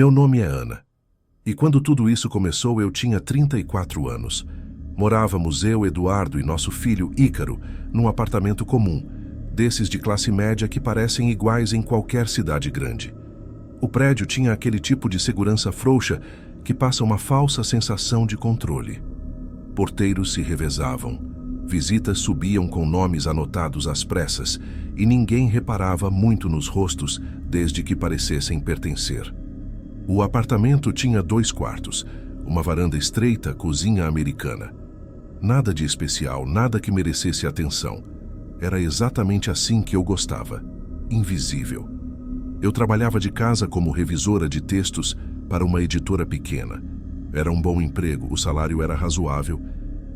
Meu nome é Ana. E quando tudo isso começou, eu tinha 34 anos. Morávamos eu, Eduardo e nosso filho Ícaro num apartamento comum, desses de classe média que parecem iguais em qualquer cidade grande. O prédio tinha aquele tipo de segurança frouxa que passa uma falsa sensação de controle. Porteiros se revezavam, visitas subiam com nomes anotados às pressas e ninguém reparava muito nos rostos desde que parecessem pertencer. O apartamento tinha 2 quartos, uma varanda estreita, cozinha americana. Nada de especial, nada que merecesse atenção. Era exatamente assim que eu gostava, invisível. Eu trabalhava de casa como revisora de textos para uma editora pequena. Era um bom emprego, o salário era razoável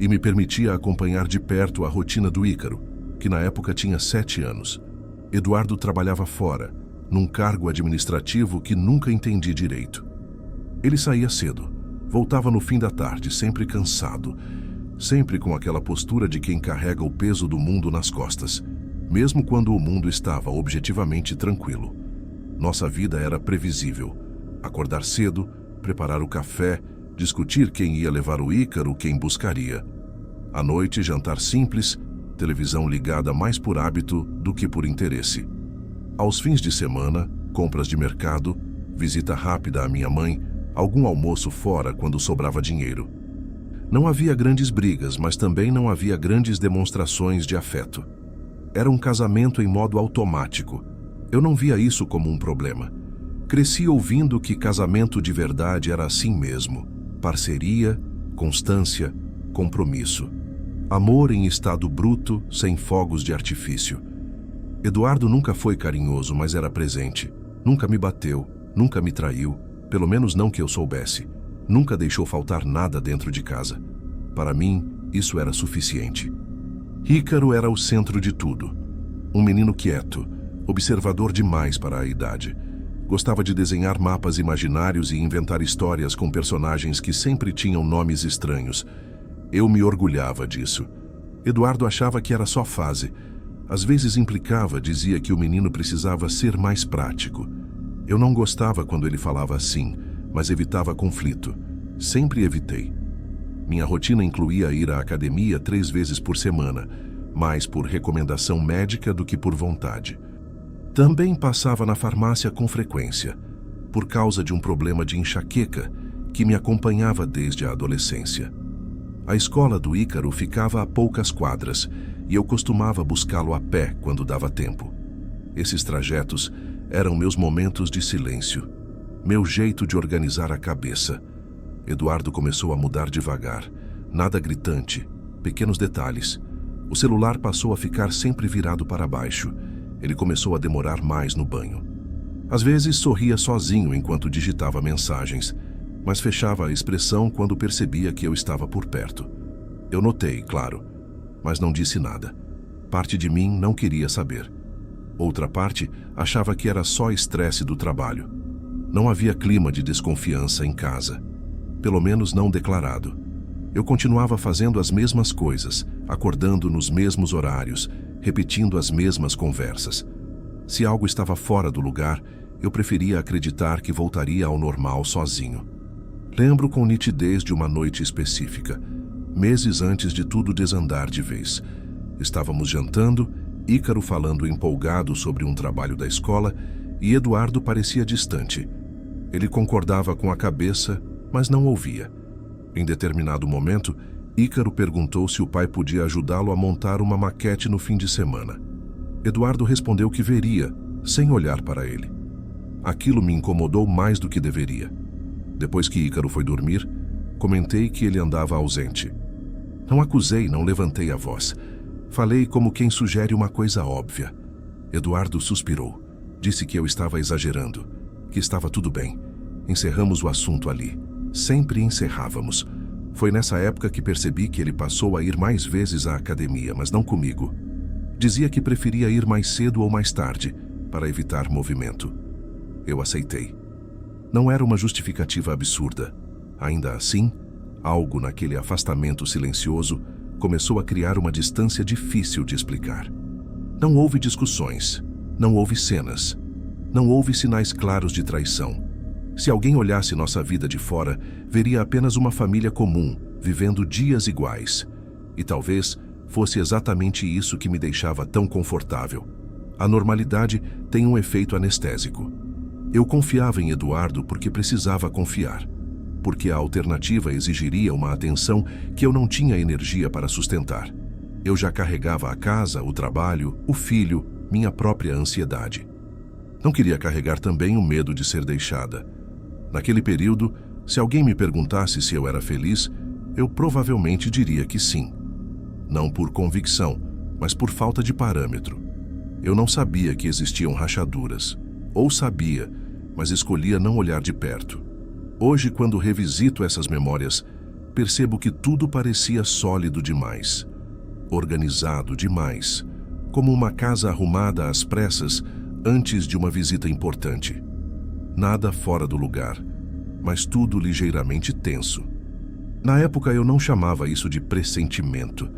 e me permitia acompanhar de perto a rotina do Ícaro, que na época tinha 7 anos. Eduardo trabalhava fora, num cargo administrativo que nunca entendi direito. Ele saía cedo, voltava no fim da tarde, sempre cansado, sempre com aquela postura de quem carrega o peso do mundo nas costas, mesmo quando o mundo estava objetivamente tranquilo. Nossa vida era previsível. Acordar cedo, preparar o café, discutir quem ia levar o Ícaro, quem buscaria. À noite, jantar simples, televisão ligada mais por hábito do que por interesse. Aos fins de semana, compras de mercado, visita rápida à minha mãe, algum almoço fora quando sobrava dinheiro. Não havia grandes brigas, mas também não havia grandes demonstrações de afeto. Era um casamento em modo automático. Eu não via isso como um problema. Cresci ouvindo que casamento de verdade era assim mesmo. Parceria, constância, compromisso. Amor em estado bruto, sem fogos de artifício. Eduardo nunca foi carinhoso, mas era presente. Nunca me bateu, nunca me traiu, pelo menos não que eu soubesse. Nunca deixou faltar nada dentro de casa. Para mim, isso era suficiente. Ícaro era o centro de tudo. Um menino quieto, observador demais para a idade. Gostava de desenhar mapas imaginários e inventar histórias com personagens que sempre tinham nomes estranhos. Eu me orgulhava disso. Eduardo achava que era só fase. Às vezes implicava, dizia que o menino precisava ser mais prático. Eu não gostava quando ele falava assim, mas evitava conflito. Sempre evitei. Minha rotina incluía ir à academia 3 vezes por semana, mais por recomendação médica do que por vontade. Também passava na farmácia com frequência, por causa de um problema de enxaqueca que me acompanhava desde a adolescência. A escola do Ícaro ficava a poucas quadras e eu costumava buscá-lo a pé quando dava tempo. Esses trajetos eram meus momentos de silêncio, meu jeito de organizar a cabeça. Eduardo começou a mudar devagar, nada gritante, pequenos detalhes. O celular passou a ficar sempre virado para baixo. Ele começou a demorar mais no banho. Às vezes sorria sozinho enquanto digitava mensagens, mas fechava a expressão quando percebia que eu estava por perto. Eu notei, claro, mas não disse nada. Parte de mim não queria saber. Outra parte achava que era só estresse do trabalho. Não havia clima de desconfiança em casa, pelo menos não declarado. Eu continuava fazendo as mesmas coisas, acordando nos mesmos horários, repetindo as mesmas conversas. Se algo estava fora do lugar, eu preferia acreditar que voltaria ao normal sozinho. Lembro com nitidez de uma noite específica, meses antes de tudo desandar de vez. Estávamos jantando, Ícaro falando empolgado sobre um trabalho da escola e Eduardo parecia distante. Ele concordava com a cabeça, mas não ouvia. Em determinado momento, Ícaro perguntou se o pai podia ajudá-lo a montar uma maquete no fim de semana. Eduardo respondeu que veria, sem olhar para ele. Aquilo me incomodou mais do que deveria. Depois que Ícaro foi dormir, comentei que ele andava ausente. Não acusei, não levantei a voz. Falei como quem sugere uma coisa óbvia. Eduardo suspirou. Disse que eu estava exagerando, que estava tudo bem. Encerramos o assunto ali. Sempre encerrávamos. Foi nessa época que percebi que ele passou a ir mais vezes à academia, mas não comigo. Dizia que preferia ir mais cedo ou mais tarde, para evitar movimento. Eu aceitei. Não era uma justificativa absurda. Ainda assim, algo naquele afastamento silencioso começou a criar uma distância difícil de explicar. Não houve discussões, não houve cenas, não houve sinais claros de traição. Se alguém olhasse nossa vida de fora, veria apenas uma família comum, vivendo dias iguais. E talvez fosse exatamente isso que me deixava tão confortável. A normalidade tem um efeito anestésico. Eu confiava em Eduardo porque precisava confiar, porque a alternativa exigiria uma atenção que eu não tinha energia para sustentar. Eu já carregava a casa, o trabalho, o filho, minha própria ansiedade. Não queria carregar também o medo de ser deixada. Naquele período, se alguém me perguntasse se eu era feliz, eu provavelmente diria que sim. Não por convicção, mas por falta de parâmetro. Eu não sabia que existiam rachaduras. Ou sabia, mas escolhia não olhar de perto. Hoje, quando revisito essas memórias, percebo que tudo parecia sólido demais, organizado demais, como uma casa arrumada às pressas antes de uma visita importante. Nada fora do lugar, mas tudo ligeiramente tenso. Na época eu não chamava isso de pressentimento,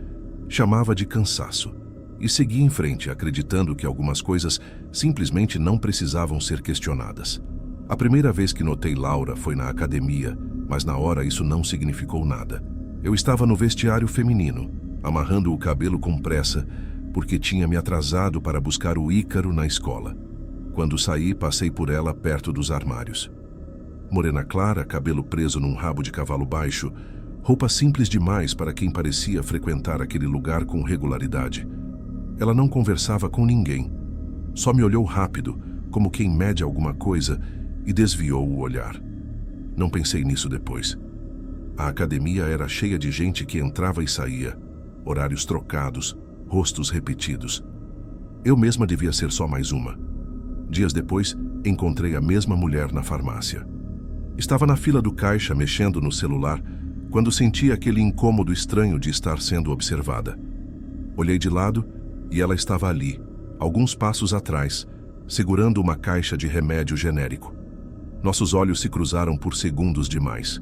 chamava de cansaço, e segui em frente acreditando que algumas coisas simplesmente não precisavam ser questionadas. A primeira vez que notei Laura foi na academia, mas na hora isso não significou nada. Eu estava no vestiário feminino, amarrando o cabelo com pressa, porque tinha me atrasado para buscar o Ícaro na escola. Quando saí, passei por ela perto dos armários. Morena clara, cabelo preso num rabo de cavalo baixo, roupa simples demais para quem parecia frequentar aquele lugar com regularidade. Ela não conversava com ninguém. Só me olhou rápido, como quem mede alguma coisa, e desviou o olhar. Não pensei nisso depois. A academia era cheia de gente que entrava e saía, horários trocados, rostos repetidos. Eu mesma devia ser só mais uma. Dias depois, encontrei a mesma mulher na farmácia. Estava na fila do caixa mexendo no celular quando senti aquele incômodo estranho de estar sendo observada. Olhei de lado e ela estava ali, alguns passos atrás, segurando uma caixa de remédio genérico. Nossos olhos se cruzaram por segundos demais.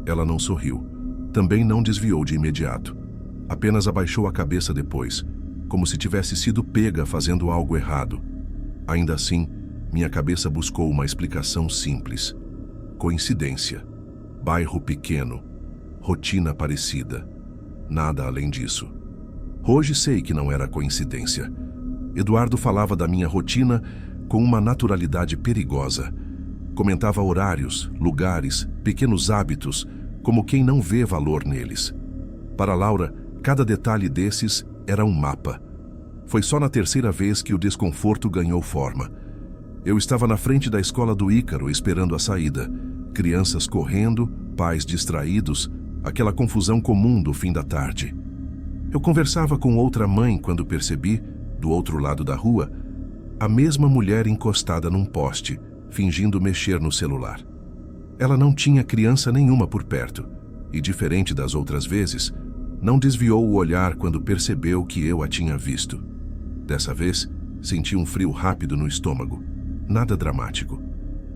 Ela não sorriu. Também não desviou de imediato. Apenas abaixou a cabeça depois, como se tivesse sido pega fazendo algo errado. Ainda assim, minha cabeça buscou uma explicação simples. Coincidência. Bairro pequeno. Rotina parecida. Nada além disso. Hoje sei que não era coincidência. Eduardo falava da minha rotina com uma naturalidade perigosa. Comentava horários, lugares, pequenos hábitos, como quem não vê valor neles. Para Laura, cada detalhe desses era um mapa. Foi só na terceira vez que o desconforto ganhou forma. Eu estava na frente da escola do Ícaro esperando a saída. Crianças correndo, pais distraídos, aquela confusão comum do fim da tarde. Eu conversava com outra mãe quando percebi, do outro lado da rua, a mesma mulher encostada num poste, fingindo mexer no celular. Ela não tinha criança nenhuma por perto, e diferente das outras vezes, não desviou o olhar quando percebeu que eu a tinha visto. Dessa vez, senti um frio rápido no estômago. Nada dramático.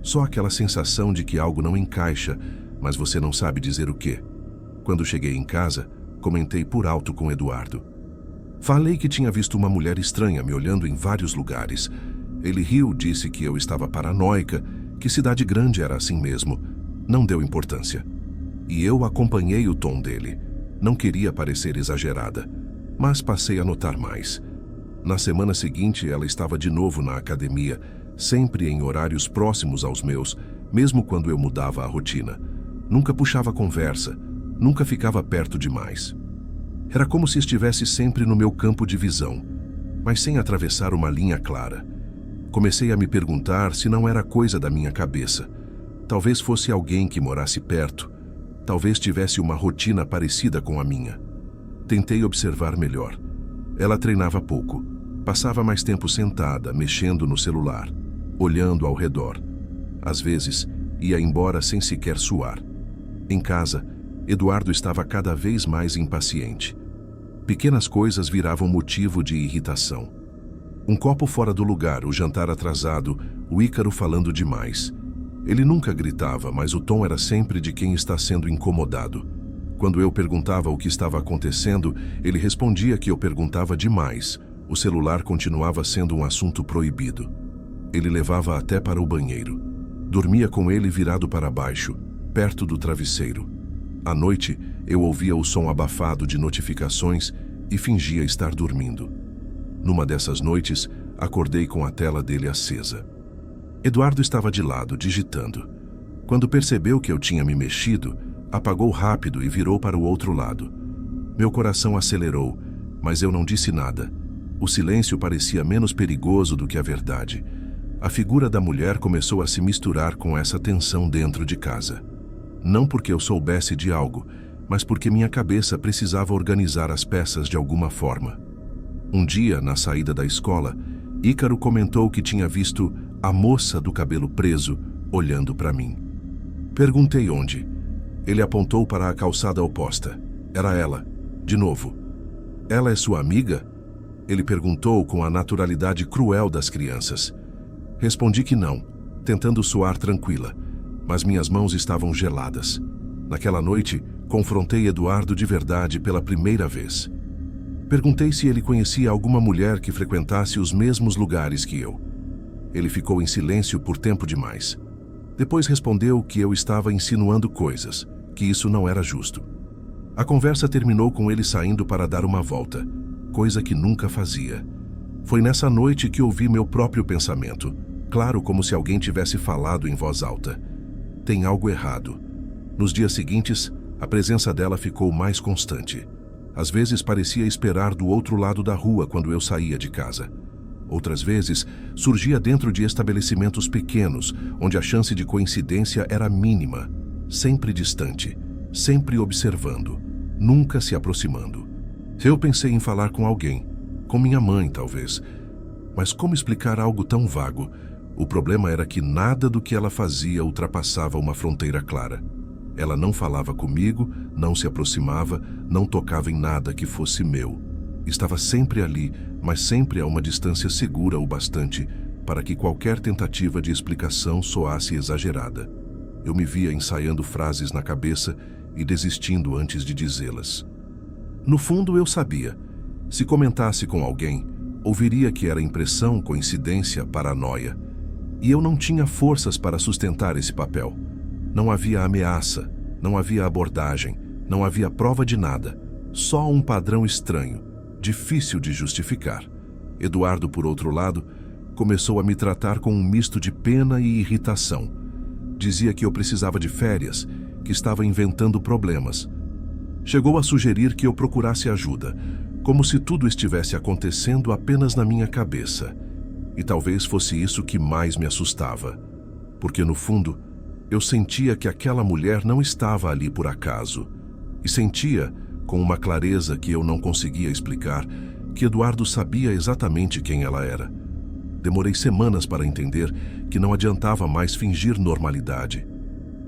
Só aquela sensação de que algo não encaixa, mas você não sabe dizer o quê. Quando cheguei em casa, comentei por alto com Eduardo. Falei que tinha visto uma mulher estranha me olhando em vários lugares. Ele riu, disse que eu estava paranoica, que cidade grande era assim mesmo. Não deu importância. E eu acompanhei o tom dele. Não queria parecer exagerada, mas passei a notar mais. Na semana seguinte, ela estava de novo na academia, sempre em horários próximos aos meus, mesmo quando eu mudava a rotina. Nunca puxava conversa, nunca ficava perto demais. Era como se estivesse sempre no meu campo de visão, mas sem atravessar uma linha clara. Comecei a me perguntar se não era coisa da minha cabeça. Talvez fosse alguém que morasse perto. Talvez tivesse uma rotina parecida com a minha. Tentei observar melhor. Ela treinava pouco. Passava mais tempo sentada, mexendo no celular, olhando ao redor. Às vezes, ia embora sem sequer suar. Em casa, Eduardo estava cada vez mais impaciente. Pequenas coisas viravam motivo de irritação. Um copo fora do lugar, o jantar atrasado, o Ícaro falando demais. Ele nunca gritava, mas o tom era sempre de quem está sendo incomodado. Quando eu perguntava o que estava acontecendo, ele respondia que eu perguntava demais. O celular continuava sendo um assunto proibido. Ele levava até para o banheiro. Dormia com ele virado para baixo, perto do travesseiro. À noite, eu ouvia o som abafado de notificações e fingia estar dormindo. Numa dessas noites, acordei com a tela dele acesa. Eduardo estava de lado, digitando. Quando percebeu que eu tinha me mexido, apagou rápido e virou para o outro lado. Meu coração acelerou, mas eu não disse nada. O silêncio parecia menos perigoso do que a verdade. A figura da mulher começou a se misturar com essa tensão dentro de casa. Não porque eu soubesse de algo, mas porque minha cabeça precisava organizar as peças de alguma forma. Um dia, na saída da escola, Ícaro comentou que tinha visto a moça do cabelo preso olhando para mim. Perguntei onde. Ele apontou para a calçada oposta. Era ela, de novo. Ela é sua amiga? Ele perguntou com a naturalidade cruel das crianças. Respondi que não, tentando soar tranquila, mas minhas mãos estavam geladas. Naquela noite, confrontei Eduardo de verdade pela primeira vez. Perguntei se ele conhecia alguma mulher que frequentasse os mesmos lugares que eu. Ele ficou em silêncio por tempo demais. Depois respondeu que eu estava insinuando coisas, que isso não era justo. A conversa terminou com ele saindo para dar uma volta, coisa que nunca fazia. Foi nessa noite que ouvi meu próprio pensamento, claro como se alguém tivesse falado em voz alta. Tem algo errado. Nos dias seguintes, a presença dela ficou mais constante. Às vezes parecia esperar do outro lado da rua quando eu saía de casa. Outras vezes, surgia dentro de estabelecimentos pequenos, onde a chance de coincidência era mínima, sempre distante, sempre observando, nunca se aproximando. Eu pensei em falar com alguém, com minha mãe talvez, mas como explicar algo tão vago? O problema era que nada do que ela fazia ultrapassava uma fronteira clara. Ela não falava comigo, não se aproximava, não tocava em nada que fosse meu. Estava sempre ali, mas sempre a uma distância segura o bastante para que qualquer tentativa de explicação soasse exagerada. Eu me via ensaiando frases na cabeça e desistindo antes de dizê-las. No fundo, eu sabia. Se comentasse com alguém, ouviria que era impressão, coincidência, paranoia. E eu não tinha forças para sustentar esse papel. Não havia ameaça, não havia abordagem, não havia prova de nada. Só um padrão estranho, difícil de justificar. Eduardo, por outro lado, começou a me tratar com um misto de pena e irritação. Dizia que eu precisava de férias, que estava inventando problemas. Chegou a sugerir que eu procurasse ajuda, como se tudo estivesse acontecendo apenas na minha cabeça. E talvez fosse isso que mais me assustava, porque no fundo, eu sentia que aquela mulher não estava ali por acaso. E sentia, com uma clareza que eu não conseguia explicar, que Eduardo sabia exatamente quem ela era. Demorei semanas para entender que não adiantava mais fingir normalidade.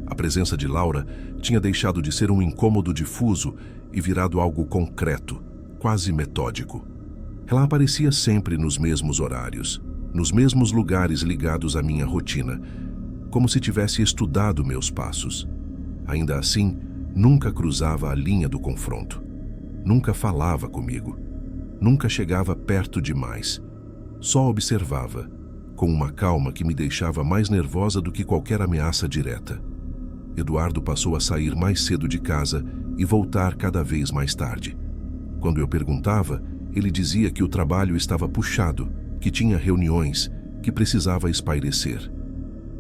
A presença de Laura tinha deixado de ser um incômodo difuso e virado algo concreto, quase metódico. Ela aparecia sempre nos mesmos horários, nos mesmos lugares ligados à minha rotina, como se tivesse estudado meus passos. Ainda assim, nunca cruzava a linha do confronto. Nunca falava comigo. Nunca chegava perto demais. Só observava, com uma calma que me deixava mais nervosa do que qualquer ameaça direta. Eduardo passou a sair mais cedo de casa e voltar cada vez mais tarde. Quando eu perguntava, ele dizia que o trabalho estava puxado, que tinha reuniões, que precisava espairecer.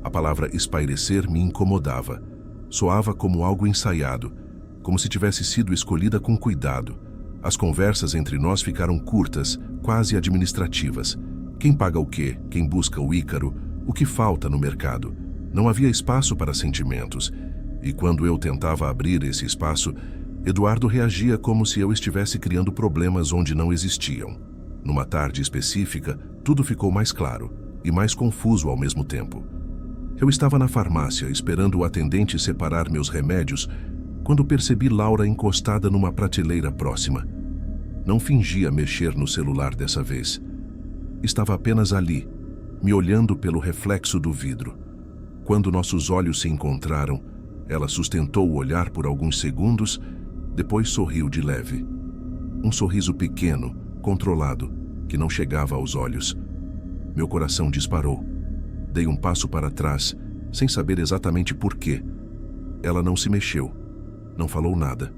A palavra espairecer me incomodava. Soava como algo ensaiado, como se tivesse sido escolhida com cuidado. As conversas entre nós ficaram curtas, quase administrativas. Quem paga o quê? Quem busca o Ícaro? O que falta no mercado? Não havia espaço para sentimentos. E quando eu tentava abrir esse espaço, Eduardo reagia como se eu estivesse criando problemas onde não existiam. Numa tarde específica, tudo ficou mais claro e mais confuso ao mesmo tempo. Eu estava na farmácia, esperando o atendente separar meus remédios, quando percebi Laura encostada numa prateleira próxima. Não fingia mexer no celular dessa vez. Estava apenas ali, me olhando pelo reflexo do vidro. Quando nossos olhos se encontraram, ela sustentou o olhar por alguns segundos, depois sorriu de leve. Um sorriso pequeno, controlado, que não chegava aos olhos. Meu coração disparou. Dei um passo para trás, sem saber exatamente por quê. Ela não se mexeu, não falou nada.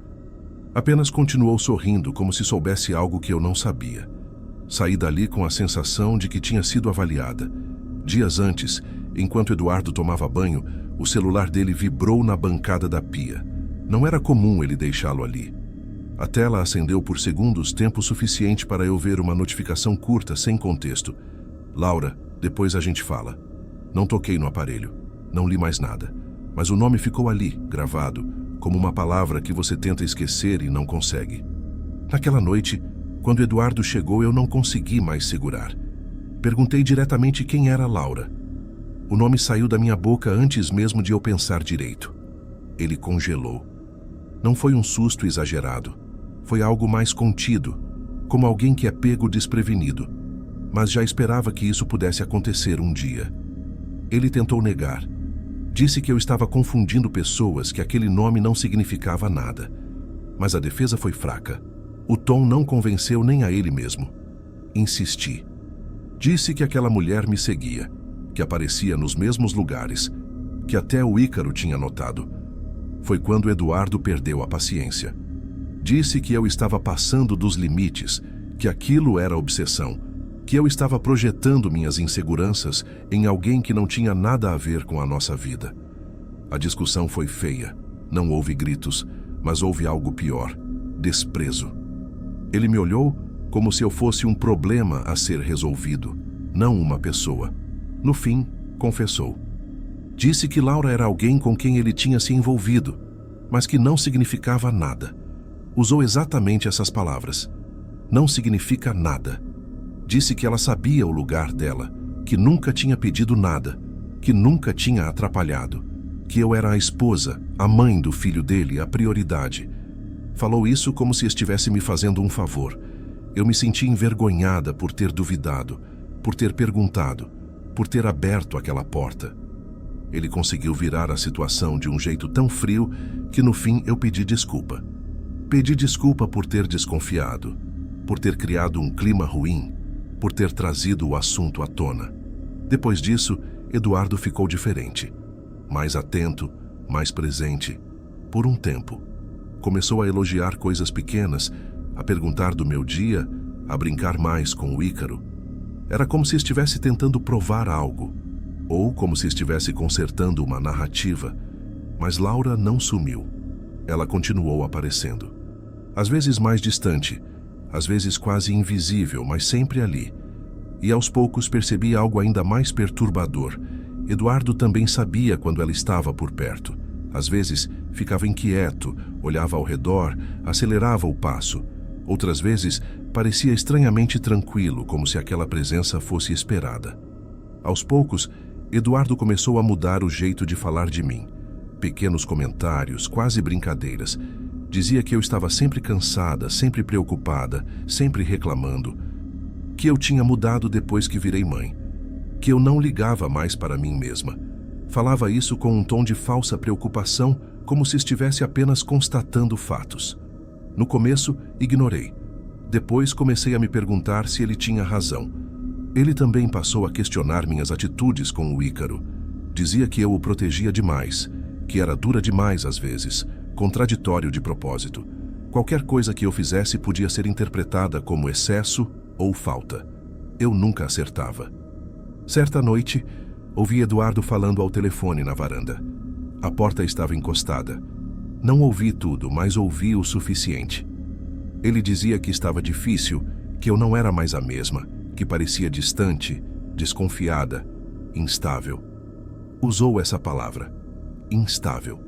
Apenas continuou sorrindo como se soubesse algo que eu não sabia. Saí dali com a sensação de que tinha sido avaliada. Dias antes, enquanto Eduardo tomava banho, o celular dele vibrou na bancada da pia. Não era comum ele deixá-lo ali. A tela acendeu por segundos, tempo suficiente para eu ver uma notificação curta, sem contexto. Laura, depois a gente fala. Não toquei no aparelho. Não li mais nada. Mas o nome ficou ali, gravado, como uma palavra que você tenta esquecer e não consegue. Naquela noite, quando Eduardo chegou, eu não consegui mais segurar. Perguntei diretamente quem era Laura. O nome saiu da minha boca antes mesmo de eu pensar direito. Ele congelou. Não foi um susto exagerado. Foi algo mais contido, como alguém que é pego desprevenido, mas já esperava que isso pudesse acontecer um dia. Ele tentou negar. Disse que eu estava confundindo pessoas, que aquele nome não significava nada. Mas a defesa foi fraca. O tom não convenceu nem a ele mesmo. Insisti. Disse que aquela mulher me seguia, que aparecia nos mesmos lugares, que até o Ícaro tinha notado. Foi quando Eduardo perdeu a paciência. Disse que eu estava passando dos limites, que aquilo era obsessão, que eu estava projetando minhas inseguranças em alguém que não tinha nada a ver com a nossa vida. A discussão foi feia. Não houve gritos, mas houve algo pior: desprezo. Ele me olhou como se eu fosse um problema a ser resolvido, não uma pessoa. No fim, confessou. Disse que Laura era alguém com quem ele tinha se envolvido, mas que não significava nada. Usou exatamente essas palavras. Não significa nada. Disse que ela sabia o lugar dela, que nunca tinha pedido nada, que nunca tinha atrapalhado, que eu era a esposa, a mãe do filho dele, a prioridade. Falou isso como se estivesse me fazendo um favor. Eu me senti envergonhada por ter duvidado, por ter perguntado, por ter aberto aquela porta. Ele conseguiu virar a situação de um jeito tão frio que no fim eu pedi desculpa. Pedi desculpa por ter desconfiado, por ter criado um clima ruim, por ter trazido o assunto à tona. Depois disso, Eduardo ficou diferente. Mais atento, mais presente. Por um tempo. Começou a elogiar coisas pequenas, a perguntar do meu dia, a brincar mais com o Ícaro. Era como se estivesse tentando provar algo, ou como se estivesse consertando uma narrativa. Mas Laura não sumiu. Ela continuou aparecendo. Às vezes mais distante, às vezes quase invisível, mas sempre ali. E aos poucos percebi algo ainda mais perturbador. Eduardo também sabia quando ela estava por perto. Às vezes ficava inquieto, olhava ao redor, acelerava o passo. Outras vezes parecia estranhamente tranquilo, como se aquela presença fosse esperada. Aos poucos, Eduardo começou a mudar o jeito de falar de mim. Pequenos comentários, quase brincadeiras. Dizia que eu estava sempre cansada, sempre preocupada, sempre reclamando. Que eu tinha mudado depois que virei mãe. Que eu não ligava mais para mim mesma. Falava isso com um tom de falsa preocupação, como se estivesse apenas constatando fatos. No começo, ignorei. Depois comecei a me perguntar se ele tinha razão. Ele também passou a questionar minhas atitudes com o Ícaro. Dizia que eu o protegia demais, que era dura demais às vezes, contraditório de propósito. Qualquer coisa que eu fizesse podia ser interpretada como excesso ou falta. Eu nunca acertava. Certa noite, ouvi Eduardo falando ao telefone na varanda. A porta estava encostada. Não ouvi tudo, mas ouvi o suficiente. Ele dizia que estava difícil, que eu não era mais a mesma, que parecia distante, desconfiada, instável. Usou essa palavra, instável.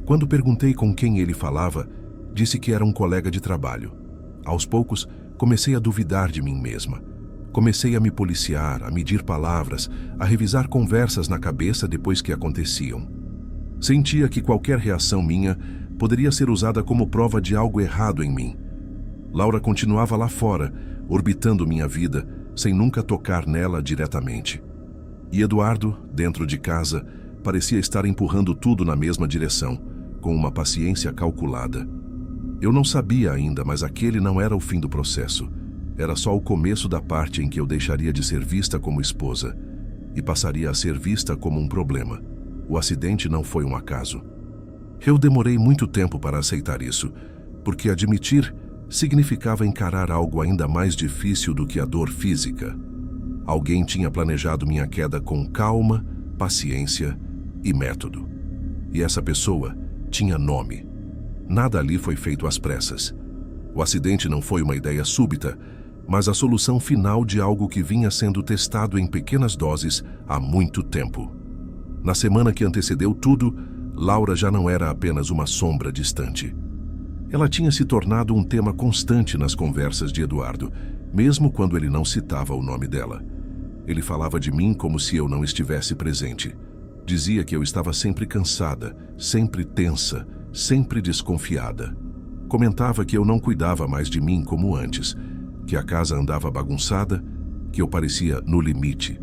Quando perguntei com quem ele falava, disse que era um colega de trabalho. Aos poucos, comecei a duvidar de mim mesma. Comecei a me policiar, a medir palavras, a revisar conversas na cabeça depois que aconteciam. Sentia que qualquer reação minha poderia ser usada como prova de algo errado em mim. Laura continuava lá fora, orbitando minha vida, sem nunca tocar nela diretamente. E Eduardo, dentro de casa, parecia estar empurrando tudo na mesma direção, com uma paciência calculada. Eu não sabia ainda, mas aquele não era o fim do processo. Era só o começo da parte em que eu deixaria de ser vista como esposa e passaria a ser vista como um problema. O acidente não foi um acaso. Eu demorei muito tempo para aceitar isso, porque admitir significava encarar algo ainda mais difícil do que a dor física. Alguém tinha planejado minha queda com calma, paciência e método. E essa pessoa tinha nome. Nada ali foi feito às pressas. O acidente não foi uma ideia súbita, mas a solução final de algo que vinha sendo testado em pequenas doses há muito tempo. Na semana que antecedeu tudo, Laura já não era apenas uma sombra distante. Ela tinha se tornado um tema constante nas conversas de Eduardo, mesmo quando ele não citava o nome dela. Ele falava de mim como se eu não estivesse presente. Dizia que eu estava sempre cansada, sempre tensa, sempre desconfiada. Comentava que eu não cuidava mais de mim como antes, que a casa andava bagunçada, que eu parecia no limite.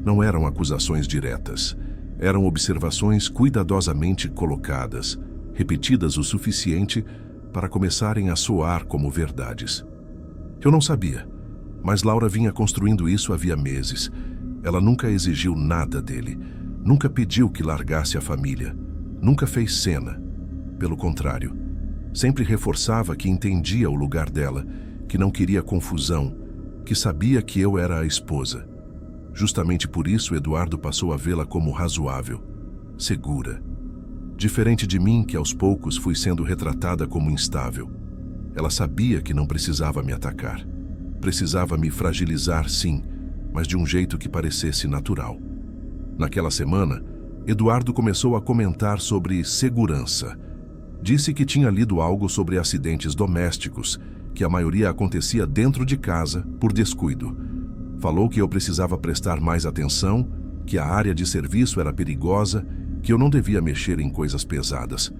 Não eram acusações diretas. Eram observações cuidadosamente colocadas, repetidas o suficiente para começarem a soar como verdades. Eu não sabia, mas Laura vinha construindo isso havia meses. Ela nunca exigiu nada dele, nunca pediu que largasse a família, nunca fez cena. Pelo contrário, sempre reforçava que entendia o lugar dela, que não queria confusão, que sabia que eu era a esposa. Justamente por isso, Eduardo passou a vê-la como razoável, segura. Diferente de mim, que aos poucos fui sendo retratada como instável. Ela sabia que não precisava me atacar. Precisava me fragilizar, sim, mas de um jeito que parecesse natural. Naquela semana, Eduardo começou a comentar sobre segurança. Disse que tinha lido algo sobre acidentes domésticos, que a maioria acontecia dentro de casa, por descuido. Falou que eu precisava prestar mais atenção, que a área de serviço era perigosa, que eu não devia mexer em coisas pesadas.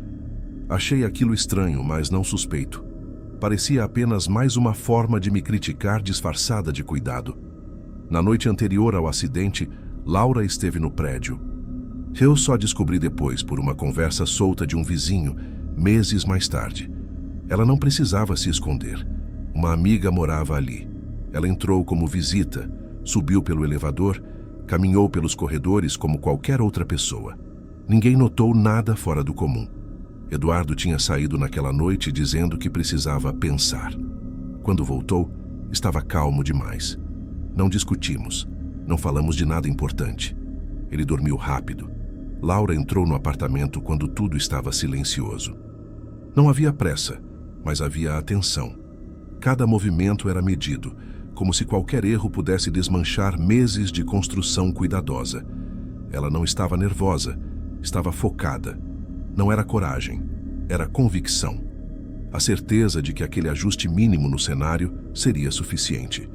Achei aquilo estranho, mas não suspeito. Parecia apenas mais uma forma de me criticar disfarçada de cuidado. Na noite anterior ao acidente, Laura esteve no prédio. Eu só descobri depois, por uma conversa solta de um vizinho, meses mais tarde. Ela não precisava se esconder. Uma amiga morava ali. Ela entrou como visita, subiu pelo elevador, caminhou pelos corredores como qualquer outra pessoa. Ninguém notou nada fora do comum. Eduardo tinha saído naquela noite dizendo que precisava pensar. Quando voltou, estava calmo demais. Não discutimos, não falamos de nada importante. Ele dormiu rápido. Laura entrou no apartamento quando tudo estava silencioso. Não havia pressa, mas havia atenção. Cada movimento era medido, como se qualquer erro pudesse desmanchar meses de construção cuidadosa. Ela não estava nervosa, estava focada. Não era coragem, era convicção. A certeza de que aquele ajuste mínimo no cenário seria suficiente.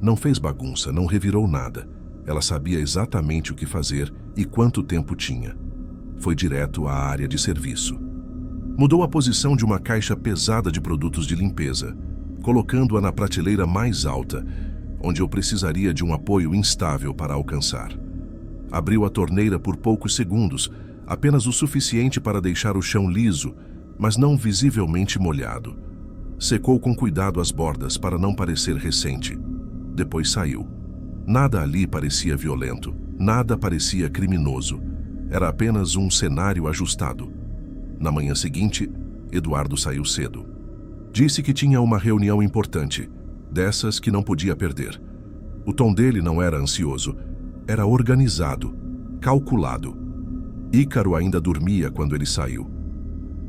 Não fez bagunça, não revirou nada. Ela sabia exatamente o que fazer e quanto tempo tinha. Foi direto à área de serviço. Mudou a posição de uma caixa pesada de produtos de limpeza, colocando-a na prateleira mais alta, onde eu precisaria de um apoio instável para alcançar. Abriu a torneira por poucos segundos, apenas o suficiente para deixar o chão liso, mas não visivelmente molhado. Secou com cuidado as bordas para não parecer recente. Depois saiu. Nada ali parecia violento, nada parecia criminoso. Era apenas um cenário ajustado. Na manhã seguinte, Eduardo saiu cedo. Disse que tinha uma reunião importante, dessas que não podia perder. O tom dele não era ansioso, era organizado, calculado. Ícaro ainda dormia quando ele saiu.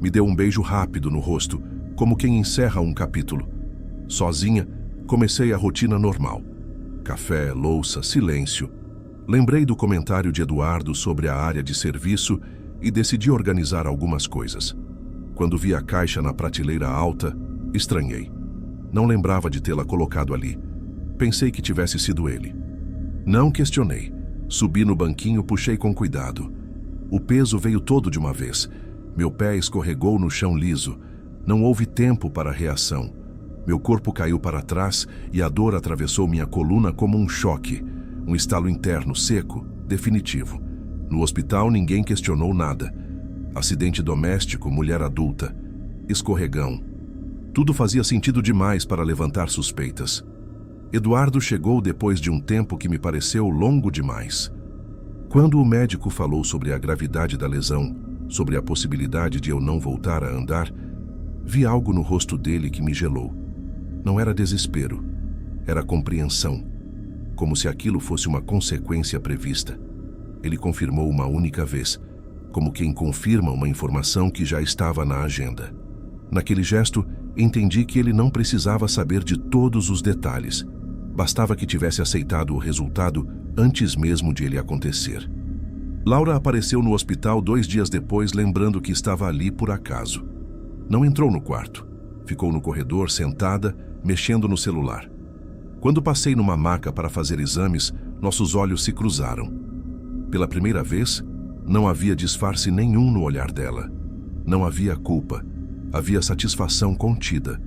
Me deu um beijo rápido no rosto, como quem encerra um capítulo. Sozinha, comecei a rotina normal. Café, louça, silêncio. Lembrei do comentário de Eduardo sobre a área de serviço e decidi organizar algumas coisas. Quando vi a caixa na prateleira alta, estranhei. Não lembrava de tê-la colocado ali. Pensei que tivesse sido ele. Não questionei. Subi no banquinho, puxei com cuidado. O peso veio todo de uma vez. Meu pé escorregou no chão liso. Não houve tempo para reação. Meu corpo caiu para trás e a dor atravessou minha coluna como um choque. Um estalo interno seco, definitivo. No hospital ninguém questionou nada. Acidente doméstico, mulher adulta. Escorregão. Tudo fazia sentido demais para levantar suspeitas. Eduardo chegou depois de um tempo que me pareceu longo demais. Quando o médico falou sobre a gravidade da lesão, sobre a possibilidade de eu não voltar a andar, vi algo no rosto dele que me gelou. Não era desespero, era compreensão, como se aquilo fosse uma consequência prevista. Ele confirmou uma única vez, como quem confirma uma informação que já estava na agenda. Naquele gesto, entendi que ele não precisava saber de todos os detalhes. Bastava que tivesse aceitado o resultado antes mesmo de ele acontecer. Laura apareceu no hospital 2 dias depois, lembrando que estava ali por acaso. Não entrou no quarto. Ficou no corredor, sentada, mexendo no celular. Quando passei numa maca para fazer exames, nossos olhos se cruzaram. Pela primeira vez, não havia disfarce nenhum no olhar dela. Não havia culpa. Havia satisfação contida.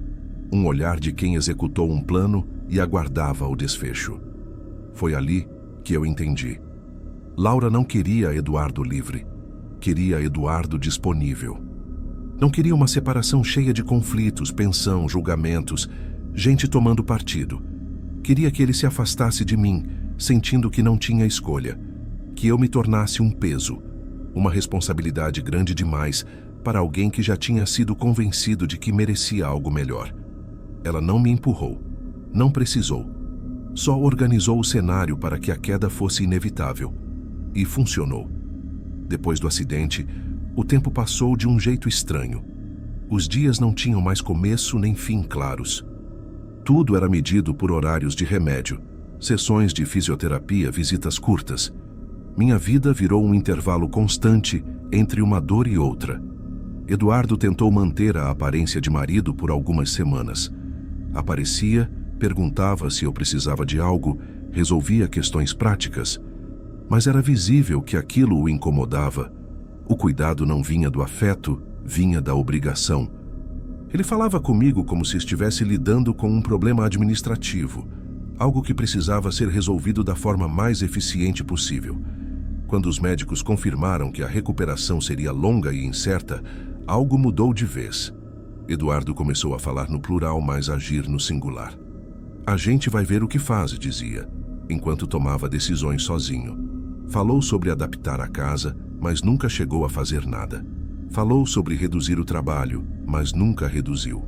Um olhar de quem executou um plano e aguardava o desfecho. Foi ali que eu entendi. Laura não queria Eduardo livre. Queria Eduardo disponível. Não queria uma separação cheia de conflitos, pensão, julgamentos, gente tomando partido. Queria que ele se afastasse de mim, sentindo que não tinha escolha. Que eu me tornasse um peso, uma responsabilidade grande demais para alguém que já tinha sido convencido de que merecia algo melhor. Ela não me empurrou, não precisou. Só organizou o cenário para que a queda fosse inevitável. E funcionou. Depois do acidente, o tempo passou de um jeito estranho. Os dias não tinham mais começo nem fim claros. Tudo era medido por horários de remédio, sessões de fisioterapia, visitas curtas. Minha vida virou um intervalo constante entre uma dor e outra. Eduardo tentou manter a aparência de marido por algumas semanas. Aparecia, perguntava se eu precisava de algo, resolvia questões práticas. Mas era visível que aquilo o incomodava. O cuidado não vinha do afeto, vinha da obrigação. Ele falava comigo como se estivesse lidando com um problema administrativo, algo que precisava ser resolvido da forma mais eficiente possível. Quando os médicos confirmaram que a recuperação seria longa e incerta, algo mudou de vez. Eduardo começou a falar no plural, mas agir no singular. A gente vai ver o que faz, dizia, enquanto tomava decisões sozinho. Falou sobre adaptar a casa, mas nunca chegou a fazer nada. Falou sobre reduzir o trabalho, mas nunca reduziu.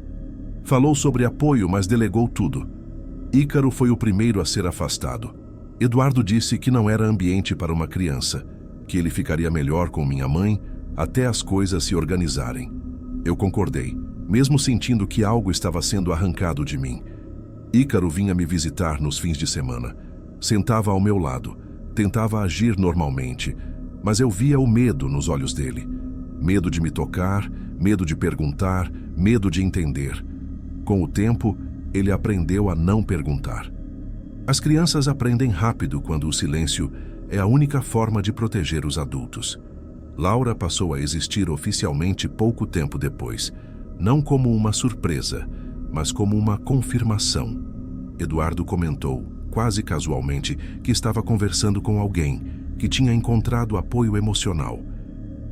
Falou sobre apoio, mas delegou tudo. Ícaro foi o primeiro a ser afastado. Eduardo disse que não era ambiente para uma criança, que ele ficaria melhor com minha mãe até as coisas se organizarem. Eu concordei, mesmo sentindo que algo estava sendo arrancado de mim. Ícaro vinha me visitar nos fins de semana. Sentava ao meu lado, tentava agir normalmente, mas eu via o medo nos olhos dele. Medo de me tocar, medo de perguntar, medo de entender. Com o tempo, ele aprendeu a não perguntar. As crianças aprendem rápido quando o silêncio é a única forma de proteger os adultos. Laura passou a existir oficialmente pouco tempo depois, não como uma surpresa, mas como uma confirmação. Eduardo comentou, quase casualmente, que estava conversando com alguém, que tinha encontrado apoio emocional.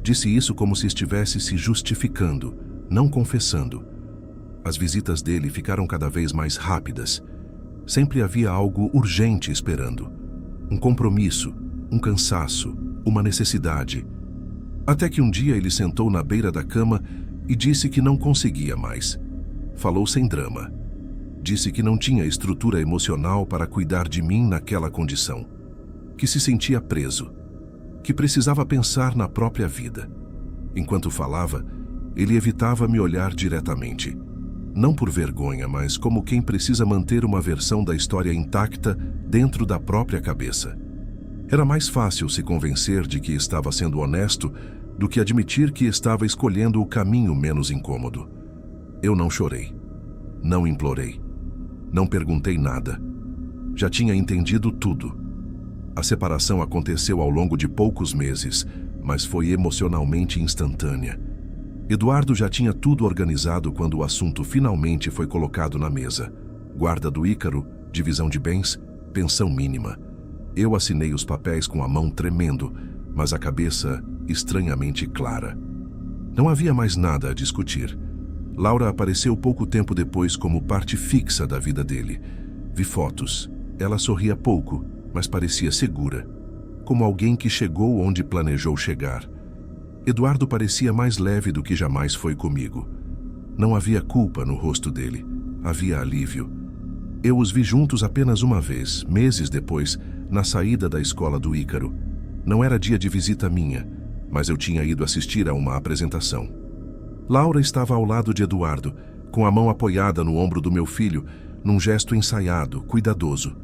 Disse isso como se estivesse se justificando, não confessando. As visitas dele ficaram cada vez mais rápidas. Sempre havia algo urgente esperando. Um compromisso, um cansaço, uma necessidade. Até que um dia ele sentou na beira da cama e disse que não conseguia mais. Falou sem drama. Disse que não tinha estrutura emocional para cuidar de mim naquela condição. Que se sentia preso. Que precisava pensar na própria vida. Enquanto falava, ele evitava me olhar diretamente. Não por vergonha, mas como quem precisa manter uma versão da história intacta dentro da própria cabeça. Era mais fácil se convencer de que estava sendo honesto do que admitir que estava escolhendo o caminho menos incômodo. Eu não chorei. Não implorei. Não perguntei nada. Já tinha entendido tudo. A separação aconteceu ao longo de poucos meses, mas foi emocionalmente instantânea. Eduardo já tinha tudo organizado quando o assunto finalmente foi colocado na mesa. Guarda do Ícaro, divisão de bens, pensão mínima. Eu assinei os papéis com a mão tremendo, mas a cabeça estranhamente clara. Não havia mais nada a discutir. Laura apareceu pouco tempo depois como parte fixa da vida dele. Vi fotos. Ela sorria pouco, mas parecia segura. como alguém que chegou onde planejou chegar. Eduardo parecia mais leve do que jamais foi comigo. Não havia culpa no rosto dele, havia alívio. Eu os vi juntos apenas uma vez, meses depois, na saída da escola do Ícaro. Não era dia de visita minha, mas eu tinha ido assistir a uma apresentação. Laura estava ao lado de Eduardo, com a mão apoiada no ombro do meu filho, num gesto ensaiado, cuidadoso.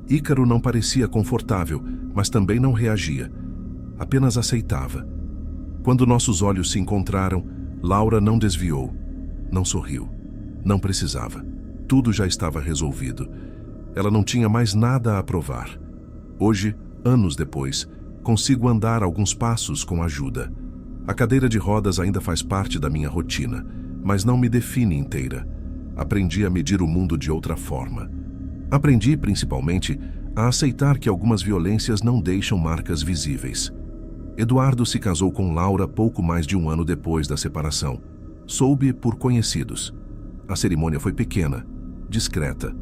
Ícaro não parecia confortável, mas também não reagia. Apenas aceitava. Quando nossos olhos se encontraram, Laura não desviou, não sorriu, não precisava. Tudo já estava resolvido. Ela não tinha mais nada a provar. Hoje, anos depois, consigo andar alguns passos com ajuda. A cadeira de rodas ainda faz parte da minha rotina, mas não me define inteira. Aprendi a medir o mundo de outra forma. Aprendi, principalmente, a aceitar que algumas violências não deixam marcas visíveis. Eduardo se casou com Laura pouco mais de um ano depois da separação. Soube por conhecidos. A cerimônia foi pequena, discreta,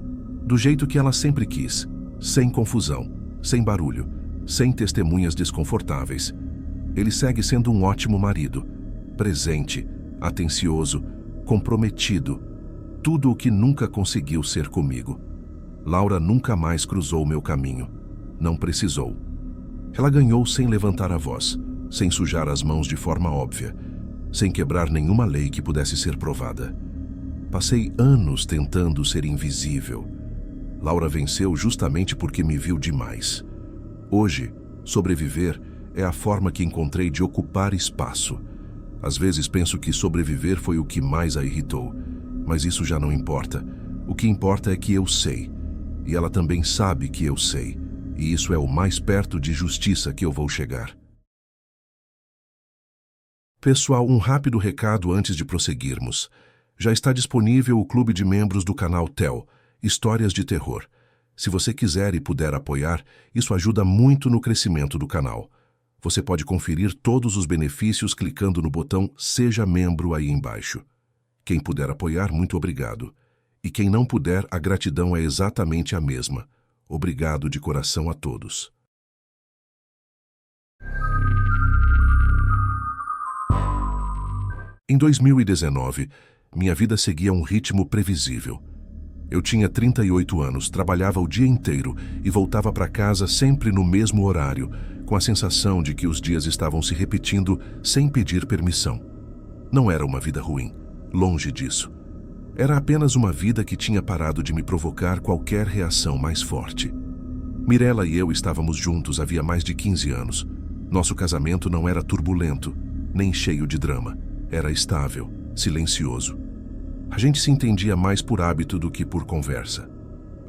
do jeito que ela sempre quis, sem confusão, sem barulho, sem testemunhas desconfortáveis. Ele segue sendo um ótimo marido, presente, atencioso, comprometido, tudo o que nunca conseguiu ser comigo. Laura nunca mais cruzou meu caminho. Não precisou. Ela ganhou sem levantar a voz, sem sujar as mãos de forma óbvia, sem quebrar nenhuma lei que pudesse ser provada. Passei anos tentando ser invisível. Laura venceu justamente porque me viu demais. Hoje, sobreviver é a forma que encontrei de ocupar espaço. Às vezes penso que sobreviver foi o que mais a irritou, mas isso já não importa. O que importa é que eu sei, e ela também sabe que eu sei, e isso é o mais perto de justiça que eu vou chegar. Pessoal, um rápido recado antes de prosseguirmos. Já está disponível o clube de membros do canal TEL, Histórias de Terror. Se você quiser e puder apoiar, isso ajuda muito no crescimento do canal. Você pode conferir todos os benefícios clicando no botão Seja Membro aí embaixo. Quem puder apoiar, muito obrigado. E quem não puder, a gratidão é exatamente a mesma. Obrigado de coração a todos. Em 2019, minha vida seguia um ritmo previsível. Eu tinha 38 anos, trabalhava o dia inteiro e voltava para casa sempre no mesmo horário, com a sensação de que os dias estavam se repetindo sem pedir permissão. Não era uma vida ruim, longe disso. Era apenas uma vida que tinha parado de me provocar qualquer reação mais forte. Mirella e eu estávamos juntos havia mais de 15 anos. Nosso casamento não era turbulento, nem cheio de drama. Era estável, silencioso. A gente se entendia mais por hábito do que por conversa.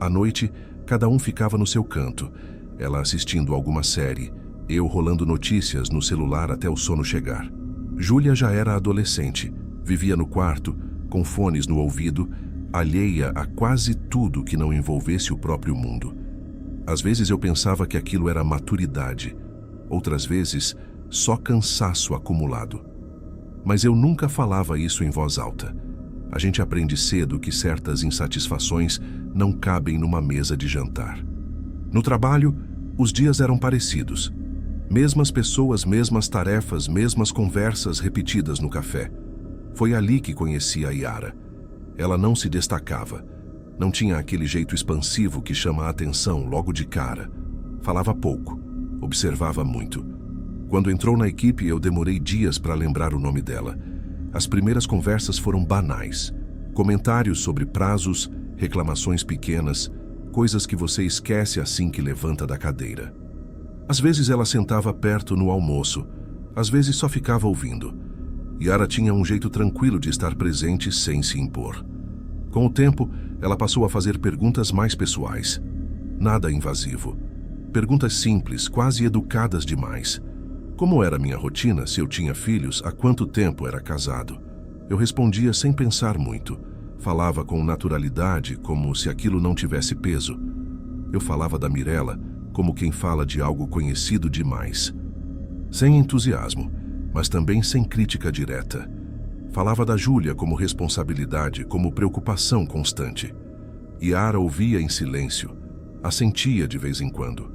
À noite, cada um ficava no seu canto, ela assistindo alguma série, eu rolando notícias no celular até o sono chegar. Júlia já era adolescente, vivia no quarto, com fones no ouvido, alheia a quase tudo que não envolvesse o próprio mundo. Às vezes eu pensava que aquilo era maturidade, outras vezes só cansaço acumulado. Mas eu nunca falava isso em voz alta. A gente aprende cedo que certas insatisfações não cabem numa mesa de jantar. No trabalho, os dias eram parecidos. Mesmas pessoas, mesmas tarefas, mesmas conversas repetidas no café. Foi ali que conheci a Yara. Ela não se destacava. Não tinha aquele jeito expansivo que chama a atenção logo de cara. Falava pouco, observava muito. Quando entrou na equipe, eu demorei dias para lembrar o nome dela. As primeiras conversas foram banais. Comentários sobre prazos, reclamações pequenas, coisas que você esquece assim que levanta da cadeira. Às vezes ela sentava perto no almoço, às vezes só ficava ouvindo. Yara tinha um jeito tranquilo de estar presente sem se impor. Com o tempo, ela passou a fazer perguntas mais pessoais. Nada invasivo. Perguntas simples, quase educadas demais. Como era minha rotina, se eu tinha filhos, há quanto tempo era casado? Eu respondia sem pensar muito. Falava com naturalidade, como se aquilo não tivesse peso. Eu falava da Mirella como quem fala de algo conhecido demais. Sem entusiasmo, mas também sem crítica direta. Falava da Júlia como responsabilidade, como preocupação constante. Yara ouvia em silêncio, assentia de vez em quando.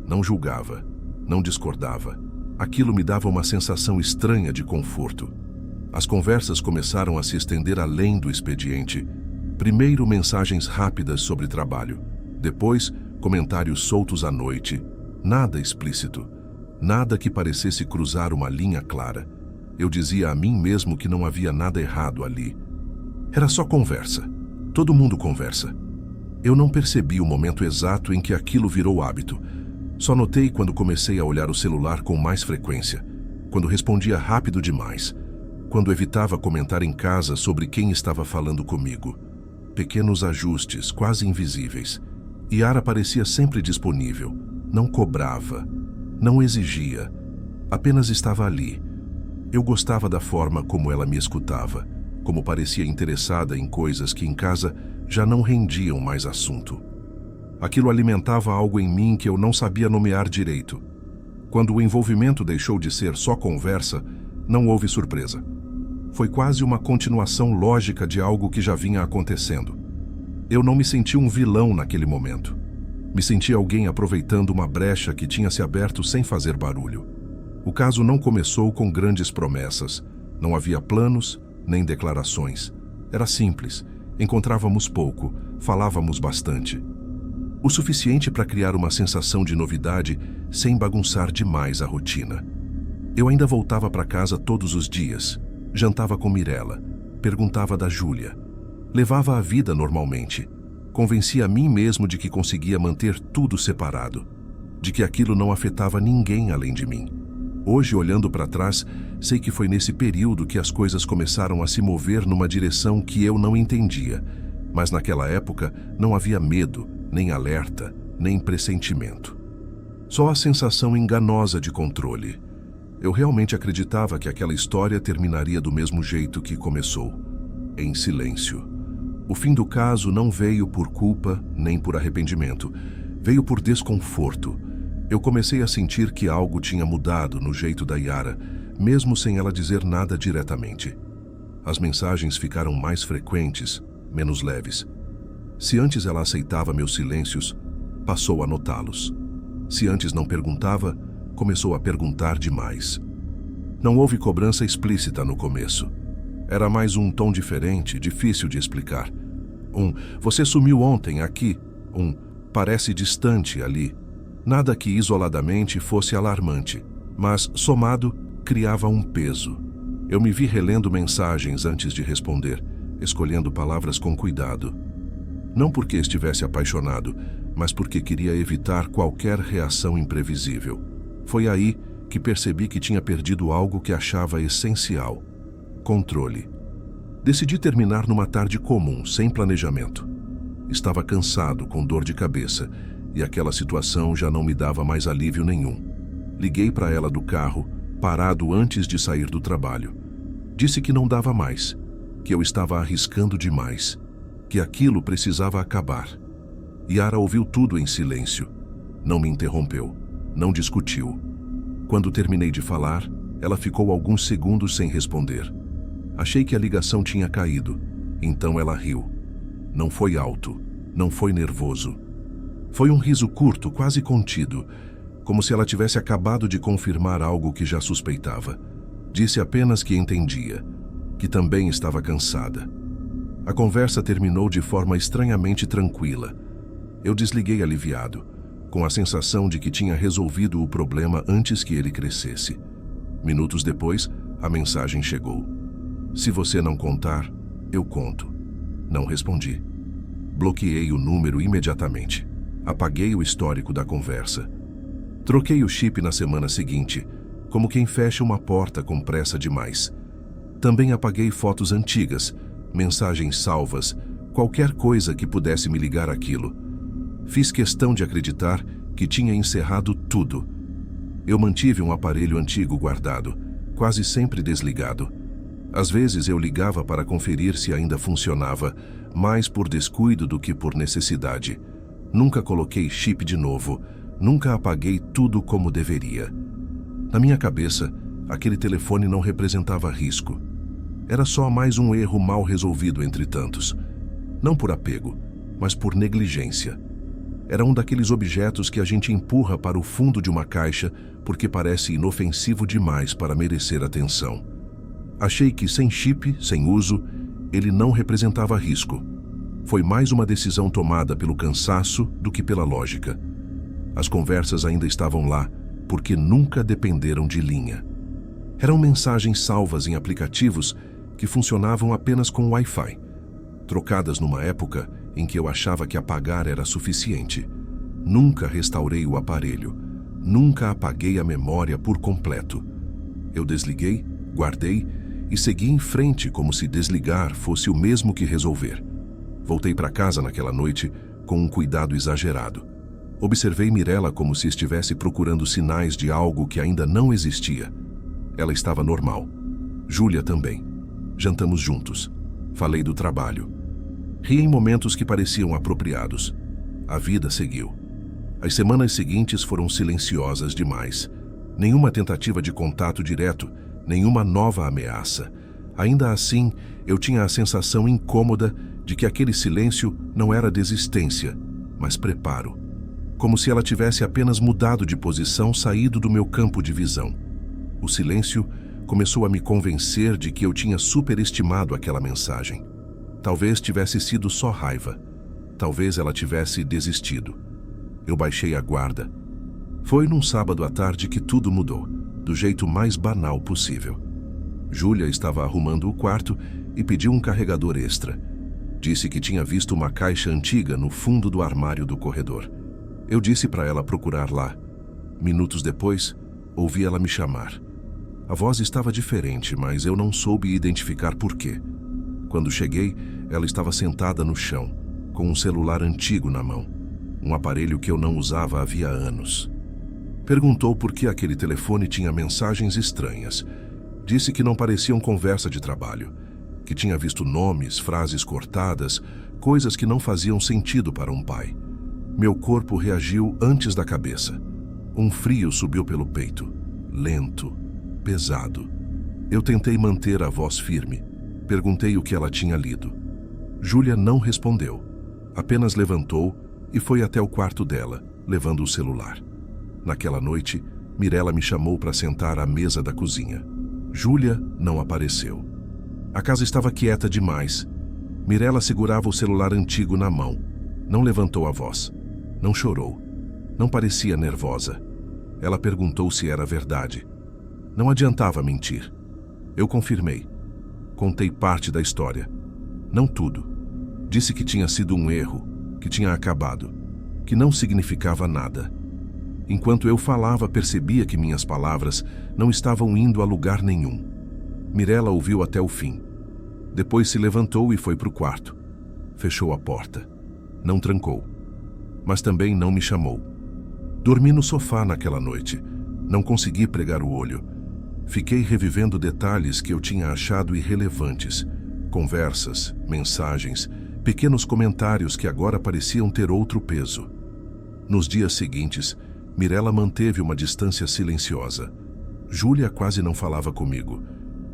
Não julgava, Não discordava. Aquilo me dava uma sensação estranha de conforto. As conversas começaram a se estender além do expediente. Primeiro, mensagens rápidas sobre trabalho. Depois, comentários soltos à noite. Nada explícito. Nada que parecesse cruzar uma linha clara. Eu dizia a mim mesmo que não havia nada errado ali. Era só conversa. Todo mundo conversa. Eu não percebi o momento exato em que aquilo virou hábito. Só notei quando comecei a olhar o celular com mais frequência, quando respondia rápido demais, quando evitava comentar em casa sobre quem estava falando comigo. Pequenos ajustes, quase invisíveis. Yara parecia sempre disponível. Não cobrava. Não exigia. Apenas estava ali. Eu gostava da forma como ela me escutava, como parecia interessada em coisas que em casa já não rendiam mais assunto. Aquilo alimentava algo em mim que eu não sabia nomear direito. Quando o envolvimento deixou de ser só conversa, não houve surpresa. Foi quase uma continuação lógica de algo que já vinha acontecendo. Eu não me senti um vilão naquele momento. Me senti alguém aproveitando uma brecha que tinha se aberto sem fazer barulho. O caso não começou com grandes promessas. Não havia planos, nem declarações. Era simples. Encontrávamos pouco, falávamos bastante. O suficiente para criar uma sensação de novidade sem bagunçar demais a rotina. Eu ainda voltava para casa todos os dias, jantava com Mirella, perguntava da Júlia. Levava a vida normalmente. Convencia a mim mesmo de que conseguia manter tudo separado, de que aquilo não afetava ninguém além de mim. Hoje, olhando para trás, sei que foi nesse período que as coisas começaram a se mover numa direção que eu não entendia, mas naquela época não havia medo, nem alerta, nem pressentimento. Só a sensação enganosa de controle. Eu realmente acreditava que aquela história terminaria do mesmo jeito que começou, em silêncio. O fim do caso não veio por culpa nem por arrependimento, veio por desconforto. Eu comecei a sentir que algo tinha mudado no jeito da Yara, mesmo sem ela dizer nada diretamente. As mensagens ficaram mais frequentes, menos leves. Se antes ela aceitava meus silêncios, passou a notá-los. Se antes não perguntava, começou a perguntar demais. Não houve cobrança explícita no começo. Era mais um tom diferente, difícil de explicar. Você sumiu ontem aqui. Parece distante ali. Nada que isoladamente fosse alarmante, mas, somado, criava um peso. Eu me vi relendo mensagens antes de responder, escolhendo palavras com cuidado. Não porque estivesse apaixonado, mas porque queria evitar qualquer reação imprevisível. Foi aí que percebi que tinha perdido algo que achava essencial: controle. Decidi terminar numa tarde comum, sem planejamento. Estava cansado, com dor de cabeça, e aquela situação já não me dava mais alívio nenhum. Liguei para ela do carro, parado antes de sair do trabalho. Disse que não dava mais, que eu estava arriscando demais, que aquilo precisava acabar. Yara ouviu tudo em silêncio. Não me interrompeu, não discutiu. Quando terminei de falar, ela ficou alguns segundos sem responder. Achei que a ligação tinha caído, então ela riu. Não foi alto, não foi nervoso. Foi um riso curto, quase contido, como se ela tivesse acabado de confirmar algo que já suspeitava. Disse apenas que entendia, que também estava cansada. A conversa terminou de forma estranhamente tranquila. Eu desliguei aliviado, com a sensação de que tinha resolvido o problema antes que ele crescesse. Minutos depois, a mensagem chegou. Se você não contar, eu conto. Não respondi. Bloqueei o número imediatamente. Apaguei o histórico da conversa. Troquei o chip na semana seguinte, como quem fecha uma porta com pressa demais. Também apaguei fotos antigas, mensagens salvas, qualquer coisa que pudesse me ligar àquilo. Fiz questão de acreditar que tinha encerrado tudo. Eu mantive um aparelho antigo guardado, quase sempre desligado. Às vezes eu ligava para conferir se ainda funcionava, mais por descuido do que por necessidade. Nunca coloquei chip de novo, nunca apaguei tudo como deveria. Na minha cabeça, aquele telefone não representava risco. Era só mais um erro mal resolvido entre tantos. Não por apego, mas por negligência. Era um daqueles objetos que a gente empurra para o fundo de uma caixa porque parece inofensivo demais para merecer atenção. Achei que sem chip, sem uso, ele não representava risco. Foi mais uma decisão tomada pelo cansaço do que pela lógica. As conversas ainda estavam lá, porque nunca dependeram de linha. Eram mensagens salvas em aplicativos que funcionavam apenas com Wi-Fi, trocadas numa época em que eu achava que apagar era suficiente. Nunca restaurei o aparelho, nunca apaguei a memória por completo. Eu desliguei, guardei e segui em frente como se desligar fosse o mesmo que resolver. Voltei para casa naquela noite com um cuidado exagerado. Observei Mirella como se estivesse procurando sinais de algo que ainda não existia. Ela estava normal. Júlia também. Jantamos juntos. Falei do trabalho. Ri em momentos que pareciam apropriados. A vida seguiu. As semanas seguintes foram silenciosas demais. Nenhuma tentativa de contato direto, nenhuma nova ameaça. Ainda assim, eu tinha a sensação incômoda de que aquele silêncio não era desistência, mas preparo. Como se ela tivesse apenas mudado de posição, saído do meu campo de visão. O silêncio começou a me convencer de que eu tinha superestimado aquela mensagem. Talvez tivesse sido só raiva. Talvez ela tivesse desistido. Eu baixei a guarda. Foi num sábado à tarde que tudo mudou, do jeito mais banal possível. Júlia estava arrumando o quarto e pediu um carregador extra. Disse que tinha visto uma caixa antiga no fundo do armário do corredor. Eu disse para ela procurar lá. Minutos depois, ouvi ela me chamar. A voz estava diferente, mas eu não soube identificar por quê. Quando cheguei, ela estava sentada no chão, com um celular antigo na mão, um aparelho que eu não usava havia anos. Perguntou por que aquele telefone tinha mensagens estranhas. Disse que não pareciam conversa de trabalho, que tinha visto nomes, frases cortadas, coisas que não faziam sentido para um pai. Meu corpo reagiu antes da cabeça. Um frio subiu pelo peito, lento, pesado. Eu tentei manter a voz firme. Perguntei o que ela tinha lido. Júlia não respondeu. Apenas levantou e foi até o quarto dela, levando o celular. Naquela noite, Mirella me chamou para sentar à mesa da cozinha. Júlia não apareceu. A casa estava quieta demais. Mirella segurava o celular antigo na mão. Não levantou a voz. Não chorou. Não parecia nervosa. Ela perguntou se era verdade. Não adiantava mentir. Eu confirmei. Contei parte da história. Não tudo. Disse que tinha sido um erro, que tinha acabado, que não significava nada. Enquanto eu falava, percebia que minhas palavras não estavam indo a lugar nenhum. Mirella ouviu até o fim. Depois se levantou e foi para o quarto. Fechou a porta. Não trancou. Mas também não me chamou. Dormi no sofá naquela noite. Não consegui pregar o olho. Fiquei revivendo detalhes que eu tinha achado irrelevantes. Conversas, mensagens, pequenos comentários que agora pareciam ter outro peso. Nos dias seguintes, Mirella manteve uma distância silenciosa. Júlia quase não falava comigo.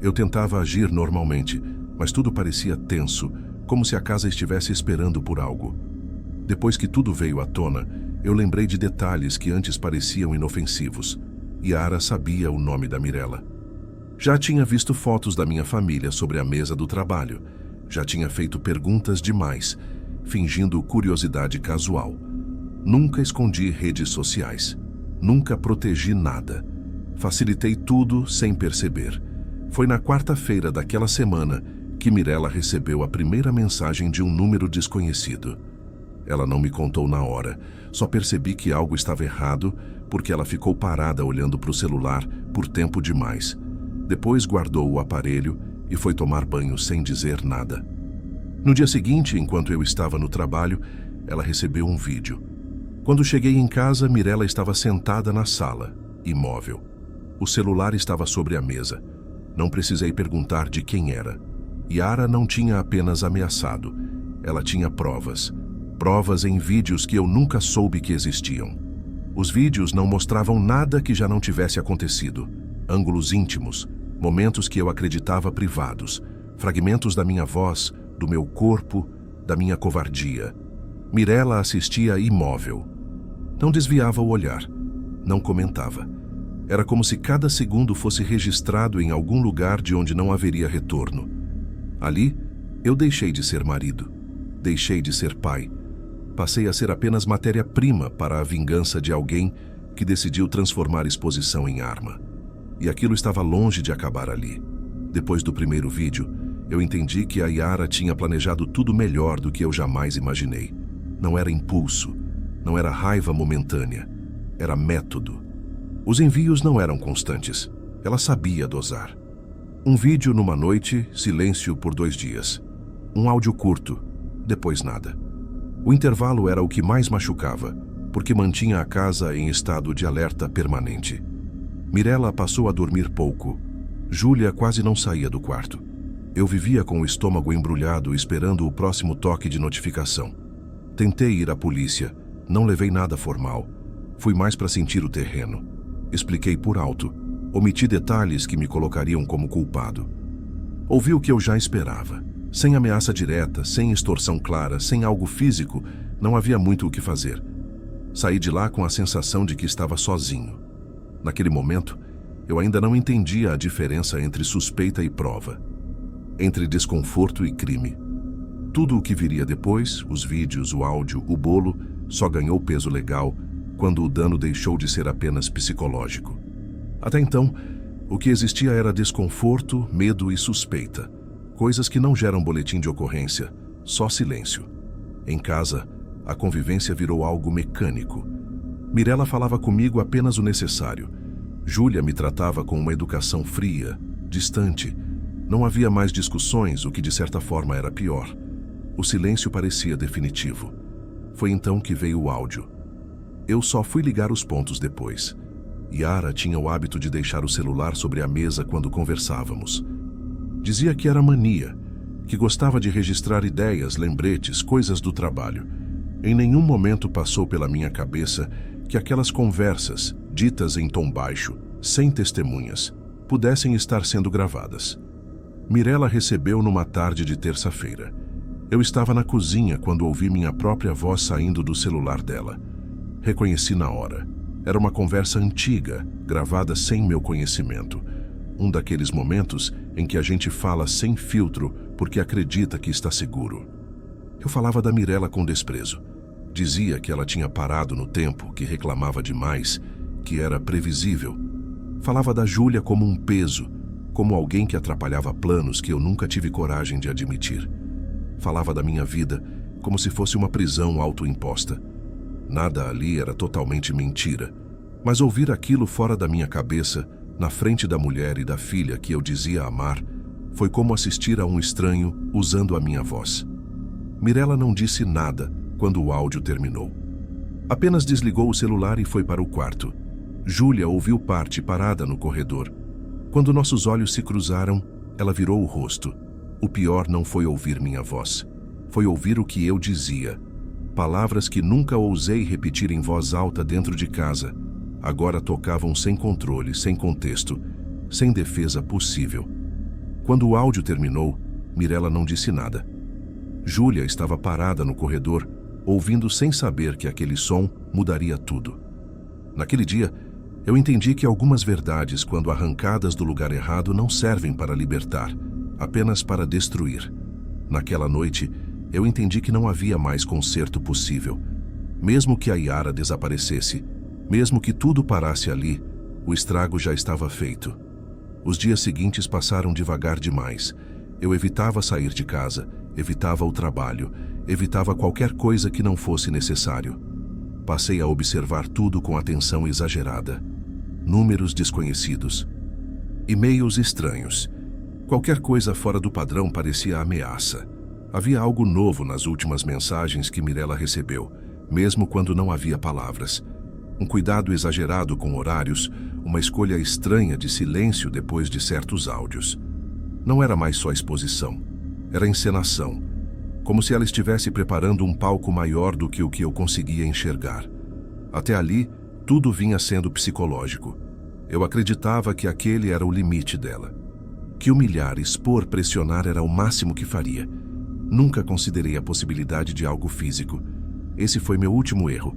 Eu tentava agir normalmente, mas tudo parecia tenso, como se a casa estivesse esperando por algo. Depois que tudo veio à tona, eu lembrei de detalhes que antes pareciam inofensivos. Yara sabia o nome da Mirella. Já tinha visto fotos da minha família sobre a mesa do trabalho. Já tinha feito perguntas demais, fingindo curiosidade casual. Nunca escondi redes sociais. Nunca protegi nada. Facilitei tudo sem perceber. Foi na quarta-feira daquela semana que Mirella recebeu a primeira mensagem de um número desconhecido. Ela não me contou na hora, só percebi que algo estava errado porque ela ficou parada olhando para o celular por tempo demais. Depois guardou o aparelho e foi tomar banho sem dizer nada. No dia seguinte, enquanto eu estava no trabalho, ela recebeu um vídeo. Quando cheguei em casa, Mirella estava sentada na sala, imóvel. O celular estava sobre a mesa. Não precisei perguntar de quem era. Yara não tinha apenas ameaçado. Ela tinha provas. Provas em vídeos que eu nunca soube que existiam. Os vídeos não mostravam nada que já não tivesse acontecido. Ângulos íntimos, momentos que eu acreditava privados, fragmentos da minha voz, do meu corpo, da minha covardia. Mirella assistia imóvel. Não desviava o olhar, não comentava. Era como se cada segundo fosse registrado em algum lugar de onde não haveria retorno. Ali, eu deixei de ser marido, deixei de ser pai. Passei a ser apenas matéria-prima para a vingança de alguém que decidiu transformar exposição em arma. E aquilo estava longe de acabar ali. Depois do primeiro vídeo, eu entendi que a Yara tinha planejado tudo melhor do que eu jamais imaginei. Não era impulso, não era raiva momentânea, era método. Os envios não eram constantes, ela sabia dosar. Um vídeo numa noite, silêncio por 2 dias. Um áudio curto, depois nada. O intervalo era o que mais machucava, porque mantinha a casa em estado de alerta permanente. Mirella passou a dormir pouco. Júlia quase não saía do quarto. Eu vivia com o estômago embrulhado esperando o próximo toque de notificação. Tentei ir à polícia, não levei nada formal. Fui mais para sentir o terreno. Expliquei por alto, omiti detalhes que me colocariam como culpado. Ouvi o que eu já esperava. Sem ameaça direta, sem extorsão clara, sem algo físico, não havia muito o que fazer. Saí de lá com a sensação de que estava sozinho. Naquele momento, eu ainda não entendia a diferença entre suspeita e prova, entre desconforto e crime. Tudo o que viria depois, os vídeos, o áudio, o bolo, só ganhou peso legal quando o dano deixou de ser apenas psicológico. Até então, o que existia era desconforto, medo e suspeita. Coisas que não geram boletim de ocorrência, só silêncio. Em casa, a convivência virou algo mecânico. Mirella falava comigo apenas o necessário. Júlia me tratava com uma educação fria, distante. Não havia mais discussões, o que de certa forma era pior. O silêncio parecia definitivo. Foi então que veio o áudio. Eu só fui ligar os pontos depois. Yara tinha o hábito de deixar o celular sobre a mesa quando conversávamos. Dizia que era mania, que gostava de registrar ideias, lembretes, coisas do trabalho. Em nenhum momento passou pela minha cabeça que aquelas conversas, ditas em tom baixo, sem testemunhas, pudessem estar sendo gravadas. Mirella recebeu numa tarde de terça-feira. Eu estava na cozinha quando ouvi minha própria voz saindo do celular dela. Reconheci na hora. Era uma conversa antiga, gravada sem meu conhecimento. Um daqueles momentos em que a gente fala sem filtro porque acredita que está seguro. Eu falava da Mirella com desprezo. Dizia que ela tinha parado no tempo, que reclamava demais, que era previsível. Falava da Júlia como um peso, como alguém que atrapalhava planos que eu nunca tive coragem de admitir. Falava da minha vida como se fosse uma prisão autoimposta. Nada ali era totalmente mentira, mas ouvir aquilo fora da minha cabeça, na frente da mulher e da filha que eu dizia amar, foi como assistir a um estranho usando a minha voz. Mirella não disse nada quando o áudio terminou. Apenas desligou o celular e foi para o quarto. Júlia ouviu parte parada no corredor. Quando nossos olhos se cruzaram, ela virou o rosto. O pior não foi ouvir minha voz. Foi ouvir o que eu dizia. Palavras que nunca ousei repetir em voz alta dentro de casa, agora tocavam sem controle, sem contexto, sem defesa possível. Quando o áudio terminou, Mirella não disse nada. Júlia estava parada no corredor, ouvindo sem saber que aquele som mudaria tudo. Naquele dia, eu entendi que algumas verdades, quando arrancadas do lugar errado, não servem para libertar, apenas para destruir. Naquela noite, eu entendi que não havia mais conserto possível. Mesmo que a Yara desaparecesse, mesmo que tudo parasse ali, o estrago já estava feito. Os dias seguintes passaram devagar demais. Eu evitava sair de casa, evitava o trabalho, evitava qualquer coisa que não fosse necessário. Passei a observar tudo com atenção exagerada. Números desconhecidos. E-mails estranhos. Qualquer coisa fora do padrão parecia ameaça. Havia algo novo nas últimas mensagens que Mirella recebeu, mesmo quando não havia palavras. Um cuidado exagerado com horários, uma escolha estranha de silêncio depois de certos áudios. Não era mais só exposição, era encenação, como se ela estivesse preparando um palco maior do que o que eu conseguia enxergar. Até ali, tudo vinha sendo psicológico. Eu acreditava que aquele era o limite dela. Que humilhar, expor, pressionar era o máximo que faria. Nunca considerei a possibilidade de algo físico. Esse foi meu último erro.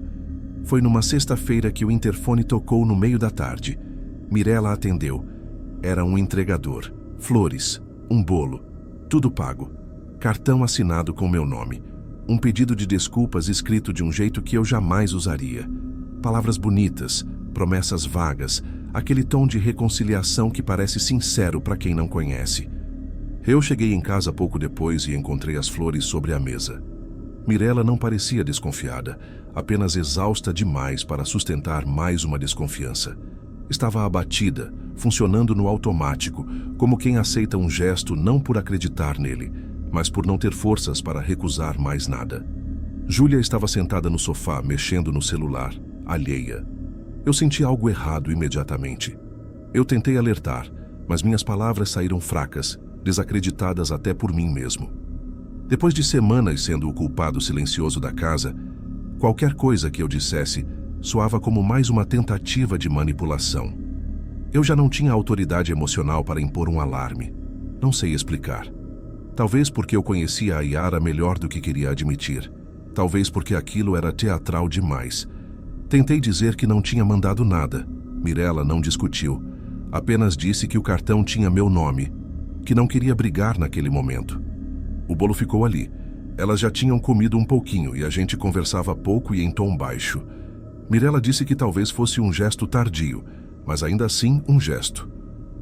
Foi numa sexta-feira que o interfone tocou no meio da tarde. Mirella atendeu. Era um entregador. Flores, um bolo, tudo pago. Cartão assinado com meu nome. Um pedido de desculpas escrito de um jeito que eu jamais usaria. Palavras bonitas, promessas vagas, aquele tom de reconciliação que parece sincero para quem não conhece. Eu cheguei em casa pouco depois e encontrei as flores sobre a mesa. Mirella não parecia desconfiada, apenas exausta demais para sustentar mais uma desconfiança. Estava abatida, funcionando no automático, como quem aceita um gesto não por acreditar nele, mas por não ter forças para recusar mais nada. Júlia estava sentada no sofá, mexendo no celular, alheia. Eu senti algo errado imediatamente. Eu tentei alertar, mas minhas palavras saíram fracas, desacreditadas até por mim mesmo. Depois de semanas sendo o culpado silencioso da casa, qualquer coisa que eu dissesse soava como mais uma tentativa de manipulação. Eu já não tinha autoridade emocional para impor um alarme. Não sei explicar. Talvez porque eu conhecia a Yara melhor do que queria admitir. Talvez porque aquilo era teatral demais. Tentei dizer que não tinha mandado nada. Mirella não discutiu. Apenas disse que o cartão tinha meu nome, que não queria brigar naquele momento. O bolo ficou ali. Elas já tinham comido um pouquinho e a gente conversava pouco e em tom baixo. Mirella disse que talvez fosse um gesto tardio, mas ainda assim um gesto.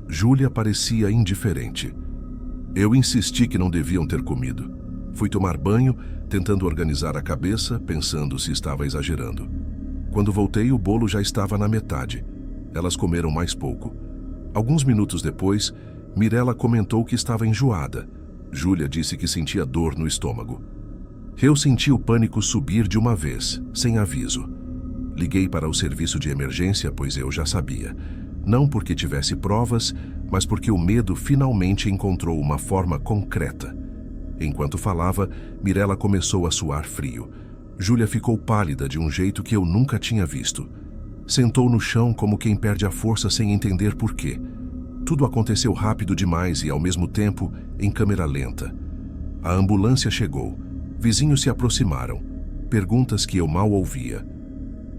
Júlia parecia indiferente. Eu insisti que não deviam ter comido. Fui tomar banho, tentando organizar a cabeça, pensando se estava exagerando. Quando voltei, o bolo já estava na metade. Elas comeram mais pouco. Alguns minutos depois, Mirella comentou que estava enjoada. Júlia disse que sentia dor no estômago. Eu senti o pânico subir de uma vez, sem aviso. Liguei para o serviço de emergência, pois eu já sabia. Não porque tivesse provas, mas porque o medo finalmente encontrou uma forma concreta. Enquanto falava, Mirella começou a suar frio. Júlia ficou pálida de um jeito que eu nunca tinha visto. Sentou no chão como quem perde a força sem entender por quê. Tudo aconteceu rápido demais e, ao mesmo tempo, em câmera lenta. A ambulância chegou. Vizinhos se aproximaram. Perguntas que eu mal ouvia.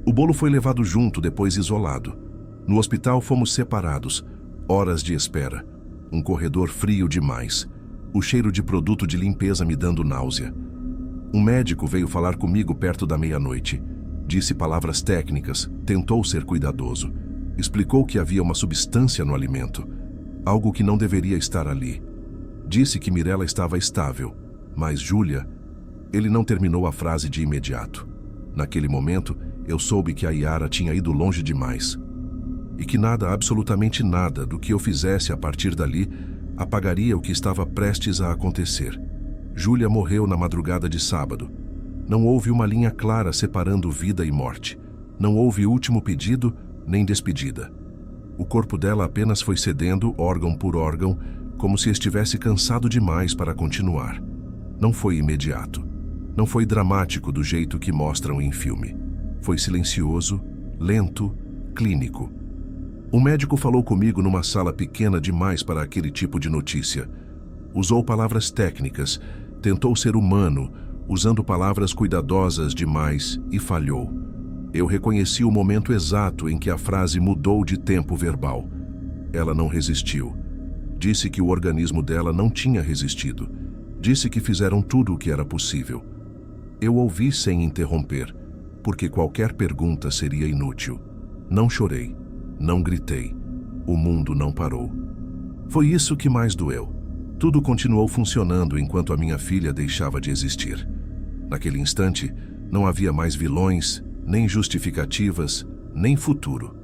O bolo foi levado junto, depois isolado. No hospital fomos separados. Horas de espera. Um corredor frio demais. O cheiro de produto de limpeza me dando náusea. Um médico veio falar comigo perto da meia-noite. Disse palavras técnicas, tentou ser cuidadoso. Explicou que havia uma substância no alimento, algo que não deveria estar ali. Disse que Mirella estava estável, mas Júlia... Ele não terminou a frase de imediato. Naquele momento, eu soube que a Yara tinha ido longe demais. E que nada, absolutamente nada, do que eu fizesse a partir dali, apagaria o que estava prestes a acontecer. Júlia morreu na madrugada de sábado. Não houve uma linha clara separando vida e morte. Não houve último pedido, nem despedida. O corpo dela apenas foi cedendo, órgão por órgão, como se estivesse cansado demais para continuar. Não foi imediato. Não foi dramático do jeito que mostram em filme. Foi silencioso, lento, clínico. Um médico falou comigo numa sala pequena demais para aquele tipo de notícia. Usou palavras técnicas, tentou ser humano, usando palavras cuidadosas demais e falhou. Eu reconheci o momento exato em que a frase mudou de tempo verbal. Ela não resistiu. Disse que o organismo dela não tinha resistido. Disse que fizeram tudo o que era possível. Eu ouvi sem interromper, porque qualquer pergunta seria inútil. Não chorei, não gritei. O mundo não parou. Foi isso que mais doeu. Tudo continuou funcionando enquanto a minha filha deixava de existir. Naquele instante, não havia mais vilões, nem justificativas, nem futuro.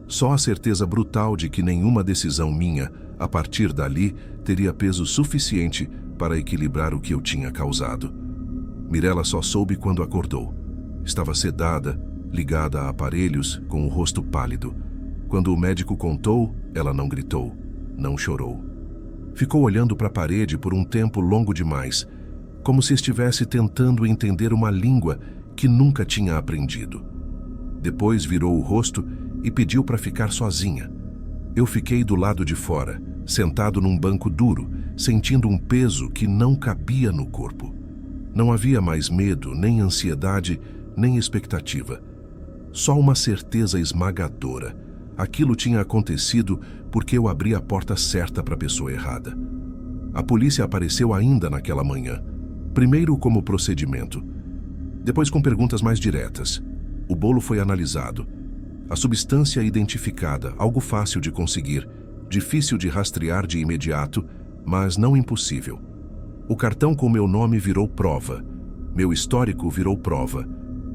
Só a certeza brutal de que nenhuma decisão minha, a partir dali, teria peso suficiente para equilibrar o que eu tinha causado. Mirella só soube quando acordou. Estava sedada, ligada a aparelhos, com o rosto pálido. Quando o médico contou, ela não gritou, não chorou. Ficou olhando para a parede por um tempo longo demais, como se estivesse tentando entender uma língua que nunca tinha aprendido. Depois virou o rosto e pediu para ficar sozinha. Eu fiquei do lado de fora, sentado num banco duro, sentindo um peso que não cabia no corpo. Não havia mais medo nem ansiedade, nem expectativa. Só uma certeza esmagadora. Aquilo tinha acontecido porque eu abri a porta certa para a pessoa errada. A polícia apareceu ainda naquela manhã. Primeiro como procedimento, depois com perguntas mais diretas. O bolo foi analisado. A substância identificada, algo fácil de conseguir, difícil de rastrear de imediato, mas não impossível. O cartão com meu nome virou prova. Meu histórico virou prova.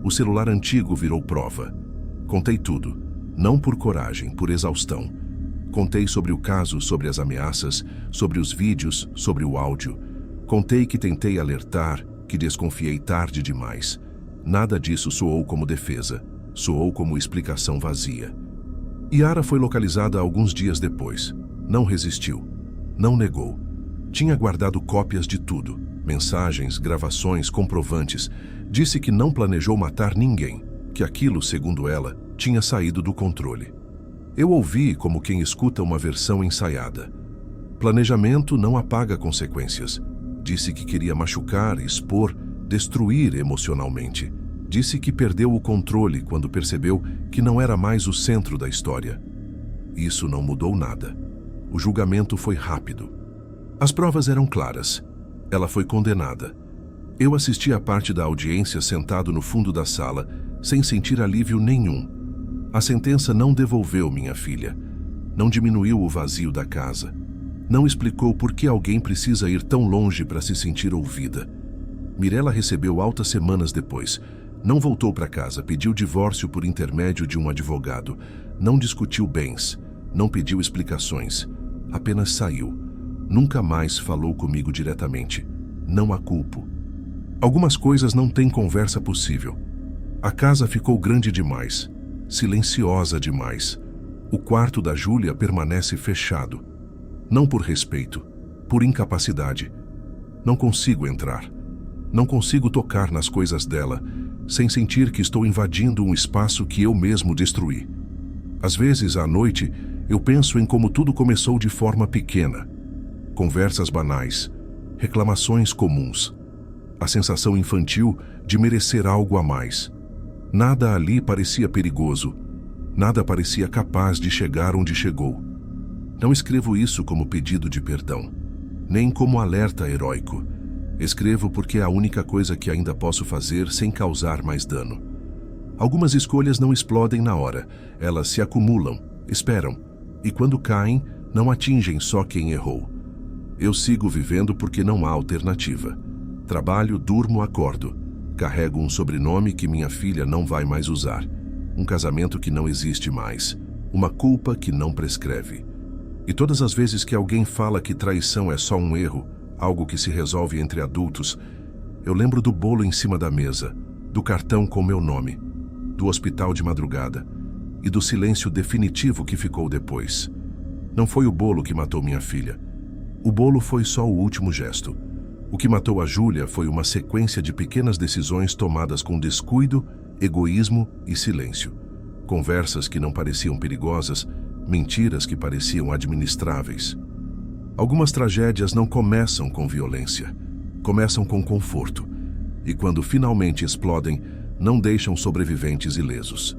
O celular antigo virou prova. Contei tudo. Não por coragem, por exaustão. Contei sobre o caso, sobre as ameaças, sobre os vídeos, sobre o áudio. Contei que tentei alertar, que desconfiei tarde demais. Nada disso soou como defesa. Soou como explicação vazia. Yara foi localizada alguns dias depois. Não resistiu. Não negou. Tinha guardado cópias de tudo. Mensagens, gravações, comprovantes. Disse que não planejou matar ninguém. Que aquilo, segundo ela, tinha saído do controle. Eu ouvi como quem escuta uma versão ensaiada. Planejamento não apaga consequências. Disse que queria machucar, expor, destruir emocionalmente. Disse que perdeu o controle quando percebeu que não era mais o centro da história. Isso não mudou nada. O julgamento foi rápido. As provas eram claras. Ela foi condenada. Eu assisti a parte da audiência sentado no fundo da sala, sem sentir alívio nenhum. A sentença não devolveu minha filha. Não diminuiu o vazio da casa. Não explicou por que alguém precisa ir tão longe para se sentir ouvida. Mirella recebeu alta semanas depois. Não voltou para casa, pediu divórcio por intermédio de um advogado. Não discutiu bens. Não pediu explicações. Apenas saiu. Nunca mais falou comigo diretamente. Não a culpo. Algumas coisas não têm conversa possível. A casa ficou grande demais. Silenciosa demais. O quarto da Júlia permanece fechado. Não por respeito, por incapacidade. Não consigo entrar. Não consigo tocar nas coisas dela, sem sentir que estou invadindo um espaço que eu mesmo destruí. Às vezes, à noite, eu penso em como tudo começou de forma pequena. Conversas banais, reclamações comuns. A sensação infantil de merecer algo a mais. Nada ali parecia perigoso. Nada parecia capaz de chegar onde chegou. Não escrevo isso como pedido de perdão, nem como alerta heróico. Escrevo porque é a única coisa que ainda posso fazer sem causar mais dano. Algumas escolhas não explodem na hora. Elas se acumulam, esperam, e quando caem, não atingem só quem errou. Eu sigo vivendo porque não há alternativa. Trabalho, durmo, acordo. Carrego um sobrenome que minha filha não vai mais usar. Um casamento que não existe mais. Uma culpa que não prescreve. E todas as vezes que alguém fala que traição é só um erro, algo que se resolve entre adultos, eu lembro do bolo em cima da mesa, do cartão com meu nome, do hospital de madrugada e do silêncio definitivo que ficou depois. Não foi o bolo que matou minha filha. O bolo foi só o último gesto. O que matou a Júlia foi uma sequência de pequenas decisões tomadas com descuido, egoísmo e silêncio. Conversas que não pareciam perigosas, mentiras que pareciam administráveis. Algumas tragédias não começam com violência, começam com conforto, e quando finalmente explodem, não deixam sobreviventes ilesos.